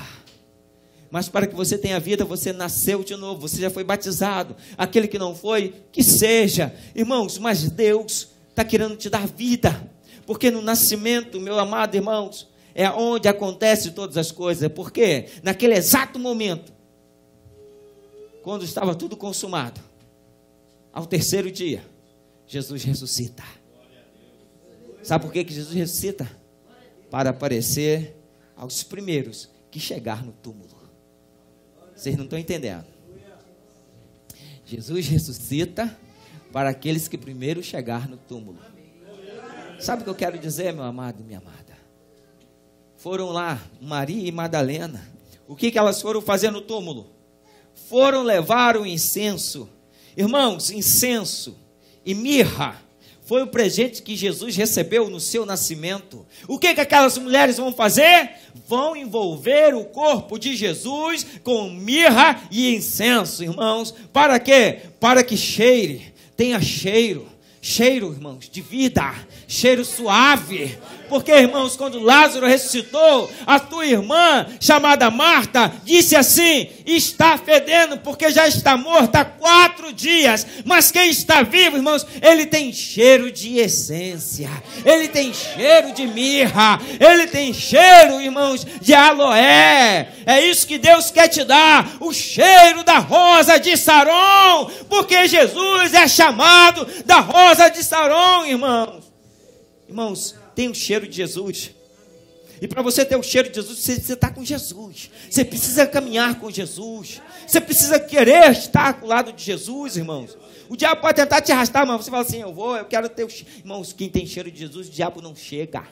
mas para que você tenha vida, você nasceu de novo, você já foi batizado. Aquele que não foi, que seja, irmãos, mas Deus está querendo te dar vida, porque no nascimento, meu amado irmãos, é onde acontecem todas as coisas. Porque naquele exato momento, quando estava tudo consumado, ao terceiro dia, Jesus ressuscita. Sabe por que Jesus ressuscita? Para aparecer aos primeiros que chegar no túmulo. Vocês não estão entendendo. Jesus ressuscita para aqueles que primeiro chegar no túmulo. Sabe o que eu quero dizer, meu amado e minha amada? Foram lá, Maria e Madalena. O que elas foram fazer no túmulo? Foram levar o incenso. Irmãos, incenso e mirra foi o presente que Jesus recebeu no seu nascimento. O que aquelas mulheres vão fazer? Vão envolver o corpo de Jesus com mirra e incenso, irmãos. Para quê? Para que cheire, tenha cheiro, irmãos, de vida, cheiro suave. Porque, irmãos, quando Lázaro ressuscitou, a tua irmã, chamada Marta, disse assim: está fedendo, porque já está morta há 4 dias. Mas quem está vivo, irmãos, ele tem cheiro de essência, ele tem cheiro de mirra, ele tem cheiro, irmãos, de aloé. É isso que Deus quer te dar, o cheiro da rosa de Saron, porque Jesus é chamado da rosa de Saron, irmãos. Irmãos, tem o cheiro de Jesus. E para você ter o cheiro de Jesus, você está com Jesus. Você precisa caminhar com Jesus. Você precisa querer estar ao lado de Jesus, irmãos. O diabo pode tentar te arrastar, mas você fala assim: eu quero ter o cheiro. Irmãos, quem tem cheiro de Jesus, o diabo não chega.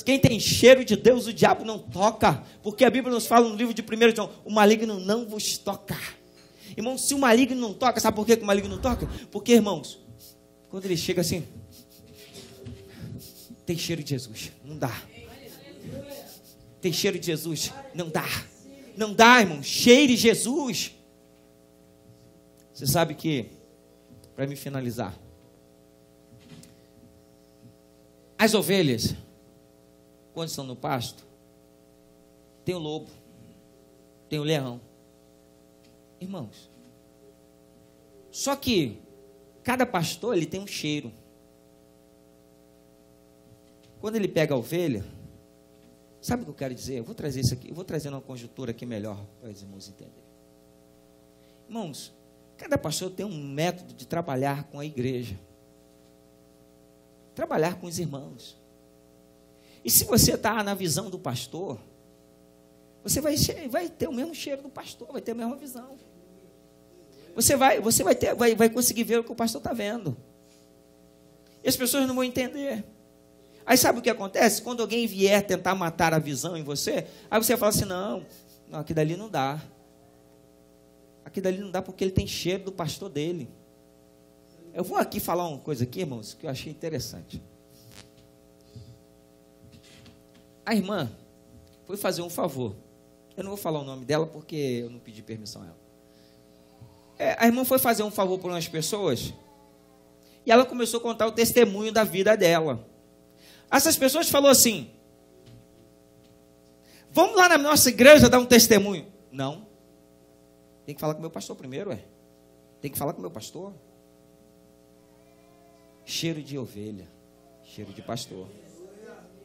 Quem tem cheiro de Deus, o diabo não toca. Porque a Bíblia nos fala no livro de 1 João: o maligno não vos toca. Irmãos, se o maligno não toca, sabe por que o maligno não toca? Porque, irmãos, quando ele chega assim, tem cheiro de Jesus, não dá. Tem cheiro de Jesus, não dá. Não dá, irmão, cheire Jesus. Você sabe que, para me finalizar, as ovelhas, quando estão no pasto, tem o lobo, tem o leão. Irmãos, só que cada pastor, ele tem um cheiro. Quando ele pega a ovelha, sabe o que eu quero dizer? Eu vou trazer isso aqui, eu vou trazer uma conjuntura aqui melhor para os irmãos entenderem. Irmãos, cada pastor tem um método de trabalhar com a igreja, trabalhar com os irmãos. E se você está na visão do pastor, você vai ter o mesmo cheiro do pastor, vai ter a mesma visão. Você vai conseguir ver o que o pastor está vendo. E as pessoas não vão entender. Aí sabe o que acontece? Quando alguém vier tentar matar a visão em você, aí você fala assim: não, aqui dali não dá. Aqui dali não dá porque ele tem cheiro do pastor dele. Eu vou aqui falar uma coisa aqui, irmãos, que eu achei interessante. A irmã foi fazer um favor. Eu não vou falar o nome dela porque eu não pedi permissão a ela. A irmã foi fazer um favor por umas pessoas e ela começou a contar o testemunho da vida dela. Essas pessoas falaram assim: vamos lá na nossa igreja dar um testemunho. Não, tem que falar com o meu pastor primeiro, tem que falar com o meu pastor. Cheiro de ovelha, cheiro de pastor.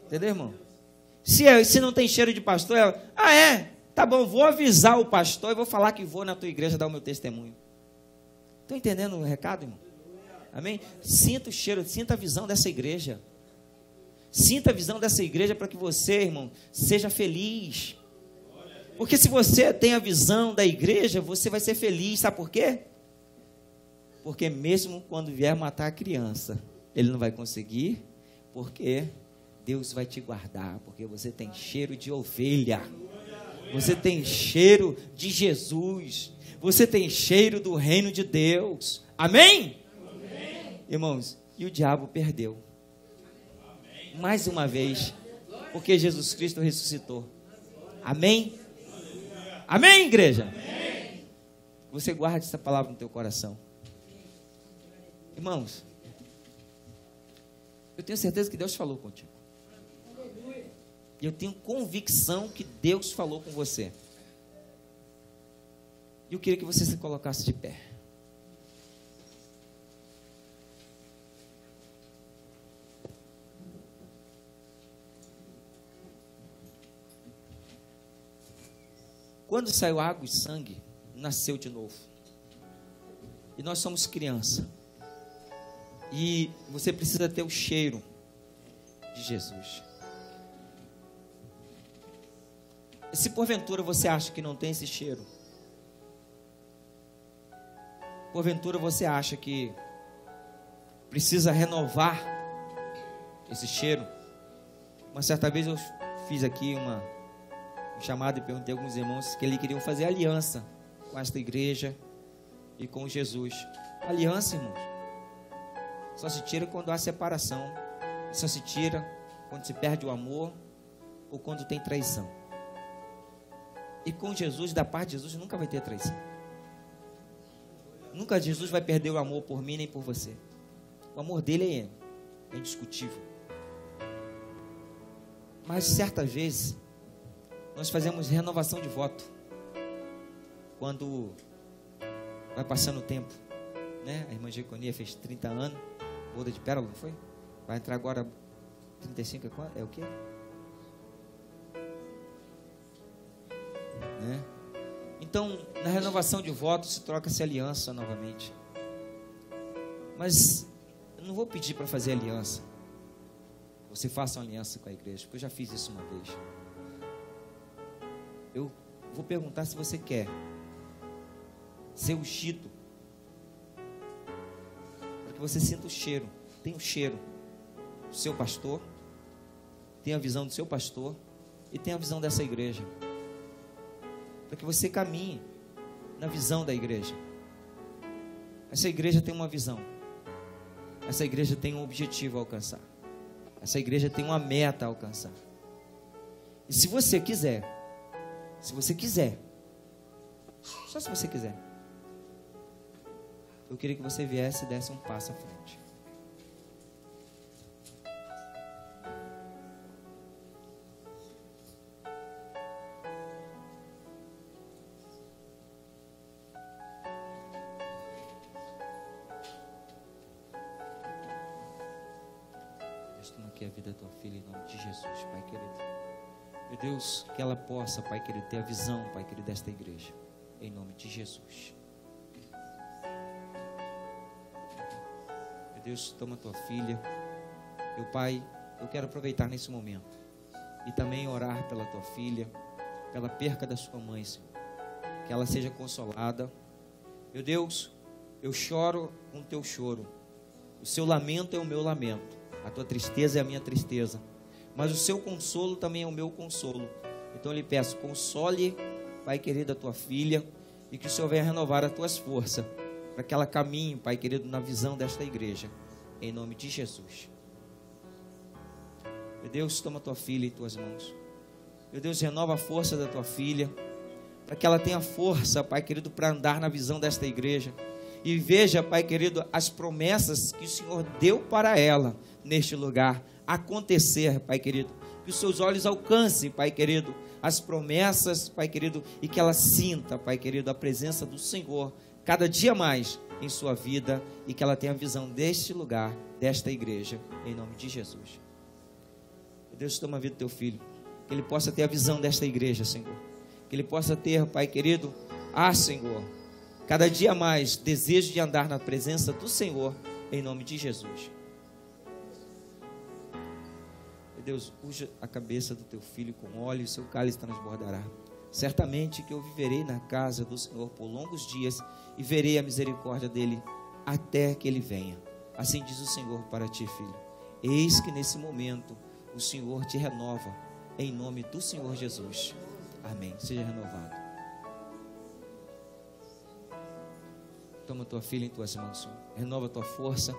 Entendeu, irmão? Se não tem cheiro de pastor, tá bom, vou avisar o pastor e vou falar que vou na tua igreja dar o meu testemunho. Estão entendendo o recado, irmão? Amém? Sinta o cheiro, sinta a visão dessa igreja. Sinta a visão dessa igreja para que você, irmão, seja feliz. Porque se você tem a visão da igreja, você vai ser feliz. Sabe por quê? Porque mesmo quando vier matar a criança, ele não vai conseguir, porque Deus vai te guardar, porque você tem cheiro de ovelha, você tem cheiro de Jesus, você tem cheiro do reino de Deus. Amém? Amém. Irmãos, e o diabo perdeu. Amém. Mais uma vez, porque Jesus Cristo ressuscitou. Amém? Amém, igreja? Amém. Você guarde essa palavra no teu coração. Irmãos, eu tenho certeza que Deus falou contigo. E eu tenho convicção que Deus falou com você. E eu queria que você se colocasse de pé. Quando saiu água e sangue, nasceu de novo. E nós somos criança. E você precisa ter o cheiro de Jesus. E se porventura você acha que não tem esse cheiro, porventura você acha que precisa renovar esse cheiro. Uma certa vez eu fiz aqui um chamado e perguntei a alguns irmãos que eles queriam fazer aliança com esta igreja e com Jesus. Aliança, irmãos, só se tira quando há separação, só se tira quando se perde o amor ou quando tem traição. E com Jesus, da parte de Jesus, nunca vai ter traição. Nunca Jesus vai perder o amor por mim nem por você. O amor dele é indiscutível. Mas certas vezes nós fazemos renovação de voto quando vai passando o tempo, né? A irmã Geconia fez 30 anos, boda de pérola, não foi? Vai entrar agora 35, é o quê? Né? Então, na renovação de voto se troca-se aliança novamente. Mas eu não vou pedir para fazer aliança. Você faça uma aliança com a igreja, porque eu já fiz isso uma vez. Eu vou perguntar se você quer ser ungido, para que você sinta o cheiro. Tem o cheiro do seu pastor, tem a visão do seu pastor e tem a visão dessa igreja, para que você caminhe na visão da igreja. Essa igreja tem uma visão, essa igreja tem um objetivo a alcançar, essa igreja tem uma meta a alcançar. E se você quiser, só se você quiser, eu queria que você viesse e desse um passo à frente. Deus, toma aqui a vida da tua filha em nome de Jesus, Pai querido. Meu Deus, que ela possa, Pai querido, ter a visão, Pai querido, desta igreja, em nome de Jesus. Meu Deus, toma tua filha. Meu Pai, eu quero aproveitar nesse momento e também orar pela tua filha, pela perca da sua mãe, Senhor, que ela seja consolada. Meu Deus, eu choro com o teu choro, o seu lamento é o meu lamento, a tua tristeza é a minha tristeza, mas o seu consolo também é o meu consolo. Então eu lhe peço, console, Pai querido, a tua filha, e que o Senhor venha renovar as tuas forças, para que ela caminhe, Pai querido, na visão desta igreja, em nome de Jesus. Meu Deus, toma a tua filha em tuas mãos. Meu Deus, renova a força da tua filha, para que ela tenha força, Pai querido, para andar na visão desta igreja, e veja, Pai querido, as promessas que o Senhor deu para ela, neste lugar, acontecer, Pai querido, que os seus olhos alcancem, Pai querido, as promessas, Pai querido, e que ela sinta, Pai querido, a presença do Senhor, cada dia mais em sua vida, e que ela tenha a visão deste lugar, desta igreja, em nome de Jesus. Deus, toma a vida do teu filho, que ele possa ter a visão desta igreja, Senhor, que ele possa ter, Pai querido, Senhor, cada dia mais desejo de andar na presença do Senhor, em nome de Jesus. Meu Deus, unja a cabeça do teu filho com óleo e o seu cálice transbordará. Certamente que eu viverei na casa do Senhor por longos dias e verei a misericórdia dele até que ele venha. Assim diz o Senhor para ti, filho. Eis que nesse momento o Senhor te renova, em nome do Senhor Jesus. Amém. Seja renovado. Toma tua filha em tuas mãos, Senhor. Renova a tua força.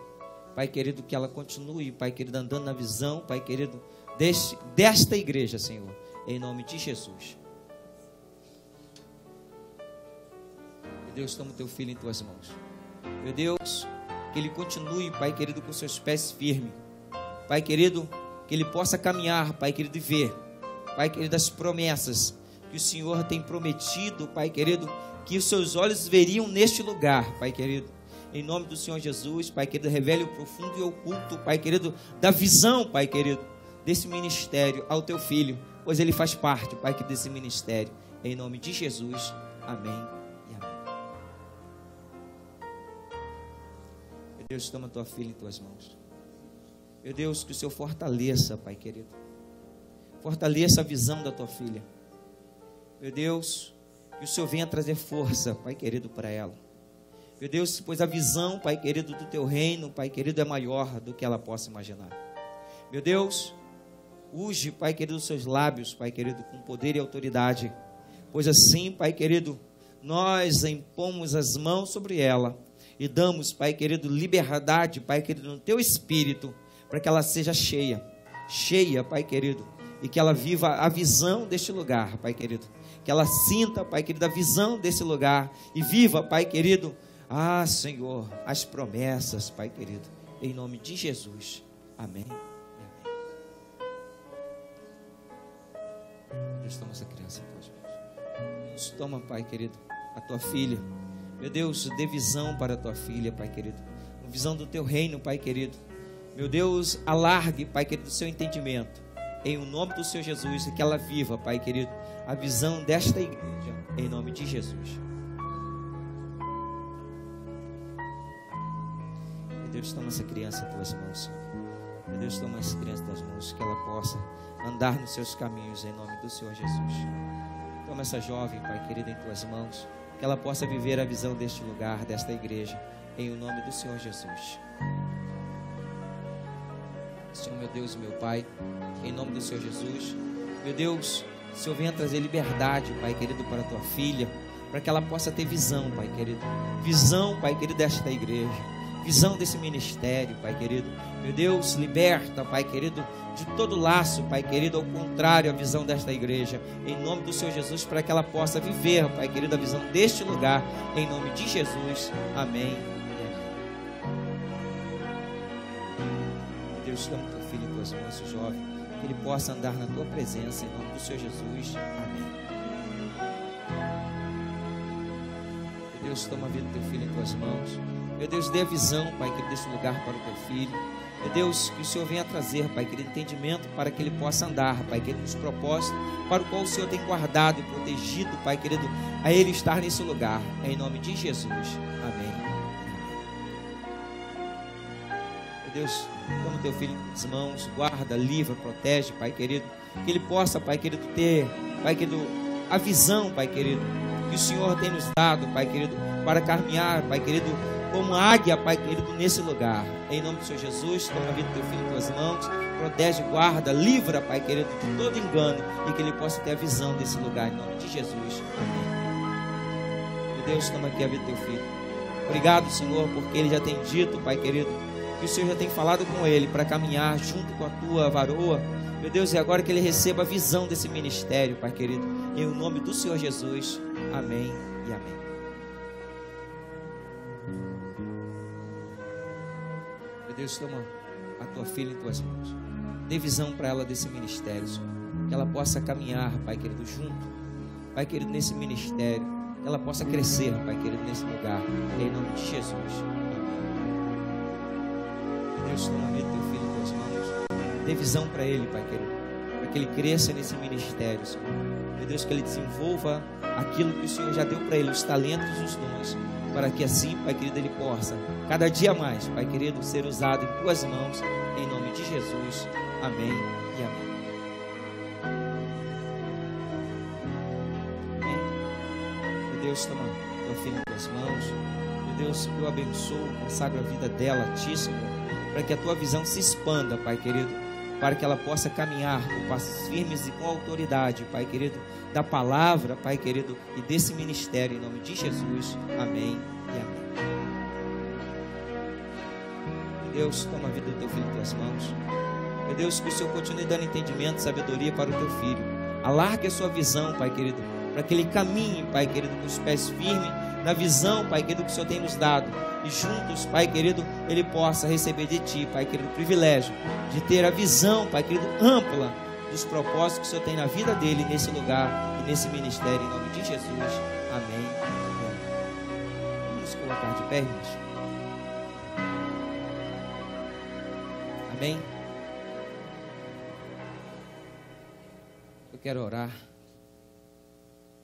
Pai querido, que ela continue, Pai querido, andando na visão, Pai querido, desta igreja, Senhor. Em nome de Jesus. Meu Deus, toma o teu filho em tuas mãos. Meu Deus, que ele continue, Pai querido, com seus pés firmes. Pai querido, que ele possa caminhar, Pai querido, e ver, Pai querido, as promessas que o Senhor tem prometido, Pai querido, que os seus olhos veriam neste lugar, Pai querido. Em nome do Senhor Jesus, Pai querido, revele o profundo e oculto, Pai querido, da visão, Pai querido, desse ministério ao teu filho, pois ele faz parte, Pai querido, desse ministério. Em nome de Jesus, amém e amém. Meu Deus, toma tua filha em tuas mãos. Meu Deus, que o Senhor fortaleça, Pai querido. Fortaleça a visão da tua filha. Meu Deus, que o Senhor venha trazer força, Pai querido, para ela. Meu Deus, pois a visão, Pai querido, do teu reino, Pai querido, é maior do que ela possa imaginar. Meu Deus, unge, Pai querido, os seus lábios, Pai querido, com poder e autoridade. Pois assim, Pai querido, nós impomos as mãos sobre ela e damos, Pai querido, liberdade, Pai querido, no teu espírito, para que ela seja cheia, Pai querido, e que ela viva a visão deste lugar, Pai querido, que ela sinta, Pai querido, a visão desse lugar, e viva, Pai querido, Senhor, as promessas, Pai querido, em nome de Jesus, amém e amém. Deus, toma essa criança em tuas mãos. Deus, toma, Pai querido, a tua filha, meu Deus, dê visão para a tua filha, Pai querido, visão do teu reino, Pai querido. Meu Deus, alargue, Pai querido, o seu entendimento, em o nome do Senhor Jesus, e que ela viva, Pai querido, a visão desta igreja, em nome de Jesus. Meu Deus, toma essa criança em tuas mãos, Senhor. Meu Deus, toma essa criança em tuas mãos, que ela possa andar nos seus caminhos, em nome do Senhor Jesus. Toma essa jovem, Pai querido, em tuas mãos, que ela possa viver a visão deste lugar, desta igreja, em o nome do Senhor Jesus. Senhor, meu Deus e meu Pai, em nome do Senhor Jesus, meu Deus, o Senhor venha trazer liberdade, Pai querido, para a tua filha, para que ela possa ter visão, Pai querido, visão, Pai querido, desta igreja, visão desse ministério, Pai querido. Meu Deus, liberta, Pai querido, de todo laço, Pai querido, ao contrário, a visão desta igreja, em nome do Senhor Jesus, para que ela possa viver, Pai querido, a visão deste lugar, em nome de Jesus, amém. Deus, toma teu filho em tuas mãos, esse jovem, que ele possa andar na tua presença, em nome do Senhor Jesus, amém. Meu Deus, toma a vida do teu filho em tuas mãos. Meu Deus, dê a visão, Pai querido, desse lugar para o teu filho. Meu Deus, que o Senhor venha trazer, Pai querido, entendimento para que ele possa andar, Pai querido, nos propósitos para o qual o Senhor tem guardado e protegido, Pai querido, a ele estar nesse lugar, em nome de Jesus, amém. Deus, toma teu filho nas mãos, guarda, livra, protege, Pai querido, que ele possa, Pai querido, ter, Pai querido, a visão, Pai querido, que o Senhor tem nos dado, Pai querido, para caminhar, Pai querido, como águia, Pai querido, nesse lugar. Em nome do Senhor Jesus, toma a vida do teu filho em tuas mãos, protege, guarda, livra, Pai querido, de todo engano, e que ele possa ter a visão desse lugar, em nome de Jesus, amém. Meu Deus, toma aqui a vida do teu filho. Obrigado, Senhor, porque ele já tem dito, Pai querido, que o Senhor já tem falado com ele para caminhar junto com a tua varoa. Meu Deus, e agora que ele receba a visão desse ministério, Pai querido, em o nome do Senhor Jesus, amém e amém. Meu Deus, toma a tua filha em tuas mãos, dê visão para ela desse ministério, Senhor, que ela possa caminhar, Pai querido, junto, Pai querido, nesse ministério, que ela possa crescer, Pai querido, nesse lugar, em nome de Jesus. Deus, toma a vida do teu filho em tuas mãos, dê visão para ele, Pai querido, para que ele cresça nesse ministério, Senhor. Meu Deus, que ele desenvolva aquilo que o Senhor já deu para ele, os talentos e os dons, para que assim, Pai querido, ele possa cada dia mais, Pai querido, ser usado em tuas mãos, em nome de Jesus, amém e amém. Deus, toma tua filha em tuas mãos. Meu Deus, eu abençoo, consagro a vida dela a ti, Senhor, para que a tua visão se expanda, Pai querido, para que ela possa caminhar com passos firmes e com autoridade, Pai querido, da palavra, Pai querido, e desse ministério, em nome de Jesus. Amém e amém. Deus, toma a vida do teu filho em tuas mãos. Meu Deus, que o Senhor continue dando entendimento, sabedoria para o teu filho. Alargue a sua visão, Pai querido, para que ele caminhe, Pai querido, com os pés firmes na visão, Pai querido, que o Senhor tem nos dado. E juntos, Pai querido, ele possa receber de Ti, Pai querido, o privilégio de ter a visão, Pai querido, ampla dos propósitos que o Senhor tem na vida dele, nesse lugar e nesse ministério, em nome de Jesus. Amém. Vamos colocar de pé, irmãos. Amém. Eu quero orar,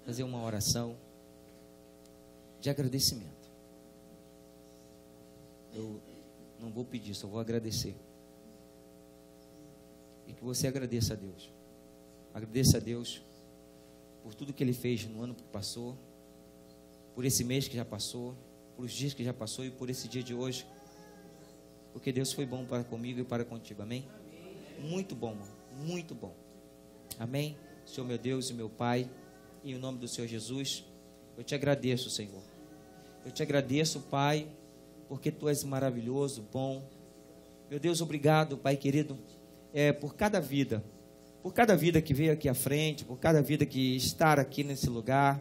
fazer uma oração de agradecimento. Eu não vou pedir, só vou agradecer. E que você agradeça a Deus. Agradeça a Deus por tudo que Ele fez no ano que passou, por esse mês que já passou, por os dias que já passou e por esse dia de hoje. Porque Deus foi bom para comigo e para contigo. Amém? Muito bom, muito bom. Amém? Senhor meu Deus e meu Pai, em nome do Senhor Jesus, eu te agradeço, Senhor. Eu te agradeço, Pai, porque Tu és maravilhoso, bom. Meu Deus, obrigado, Pai querido, por cada vida que veio aqui à frente, por cada vida que está aqui nesse lugar,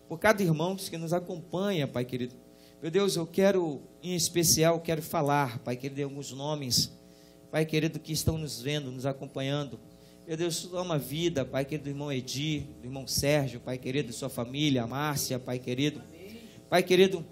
por cada irmão que nos acompanha, Pai querido. Meu Deus, eu quero, em especial, quero falar, Pai querido, de alguns nomes, Pai querido, que estão nos vendo, nos acompanhando. Meu Deus, toma vida, Pai querido, do irmão Edir, do irmão Sérgio, Pai querido, sua família, a Márcia, Pai querido. Pai querido,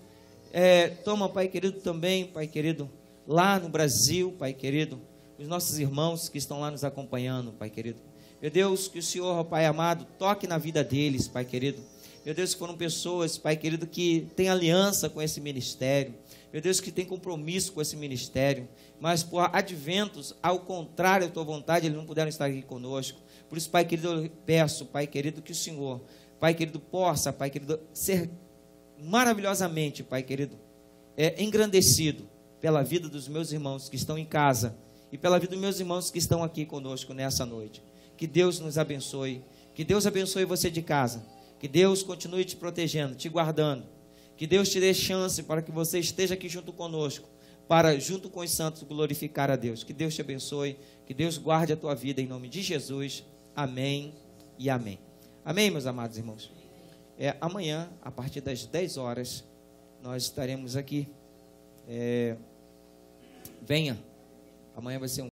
toma, Pai querido, também, Pai querido, lá no Brasil, Pai querido, os nossos irmãos que estão lá nos acompanhando, Pai querido. Meu Deus, que o Senhor, Pai amado, toque na vida deles, Pai querido. Meu Deus, que foram pessoas, Pai querido, que têm aliança com esse ministério. Meu Deus, que tem compromisso com esse ministério, mas por adventos, ao contrário da Tua vontade, eles não puderam estar aqui conosco. Por isso, Pai querido, eu peço, Pai querido, que o Senhor, Pai querido, possa, Pai querido, ser maravilhosamente, Pai querido, engrandecido pela vida dos meus irmãos que estão em casa e pela vida dos meus irmãos que estão aqui conosco nessa noite. Que Deus nos abençoe, que Deus abençoe você de casa, que Deus continue te protegendo, te guardando, que Deus te dê chance para que você esteja aqui junto conosco, para junto com os santos glorificar a Deus. Que Deus te abençoe, que Deus guarde a tua vida em nome de Jesus. Amém e amém. Amém, meus amados irmãos. Amanhã, a partir das 10 horas, nós estaremos aqui. Venha, amanhã vai ser um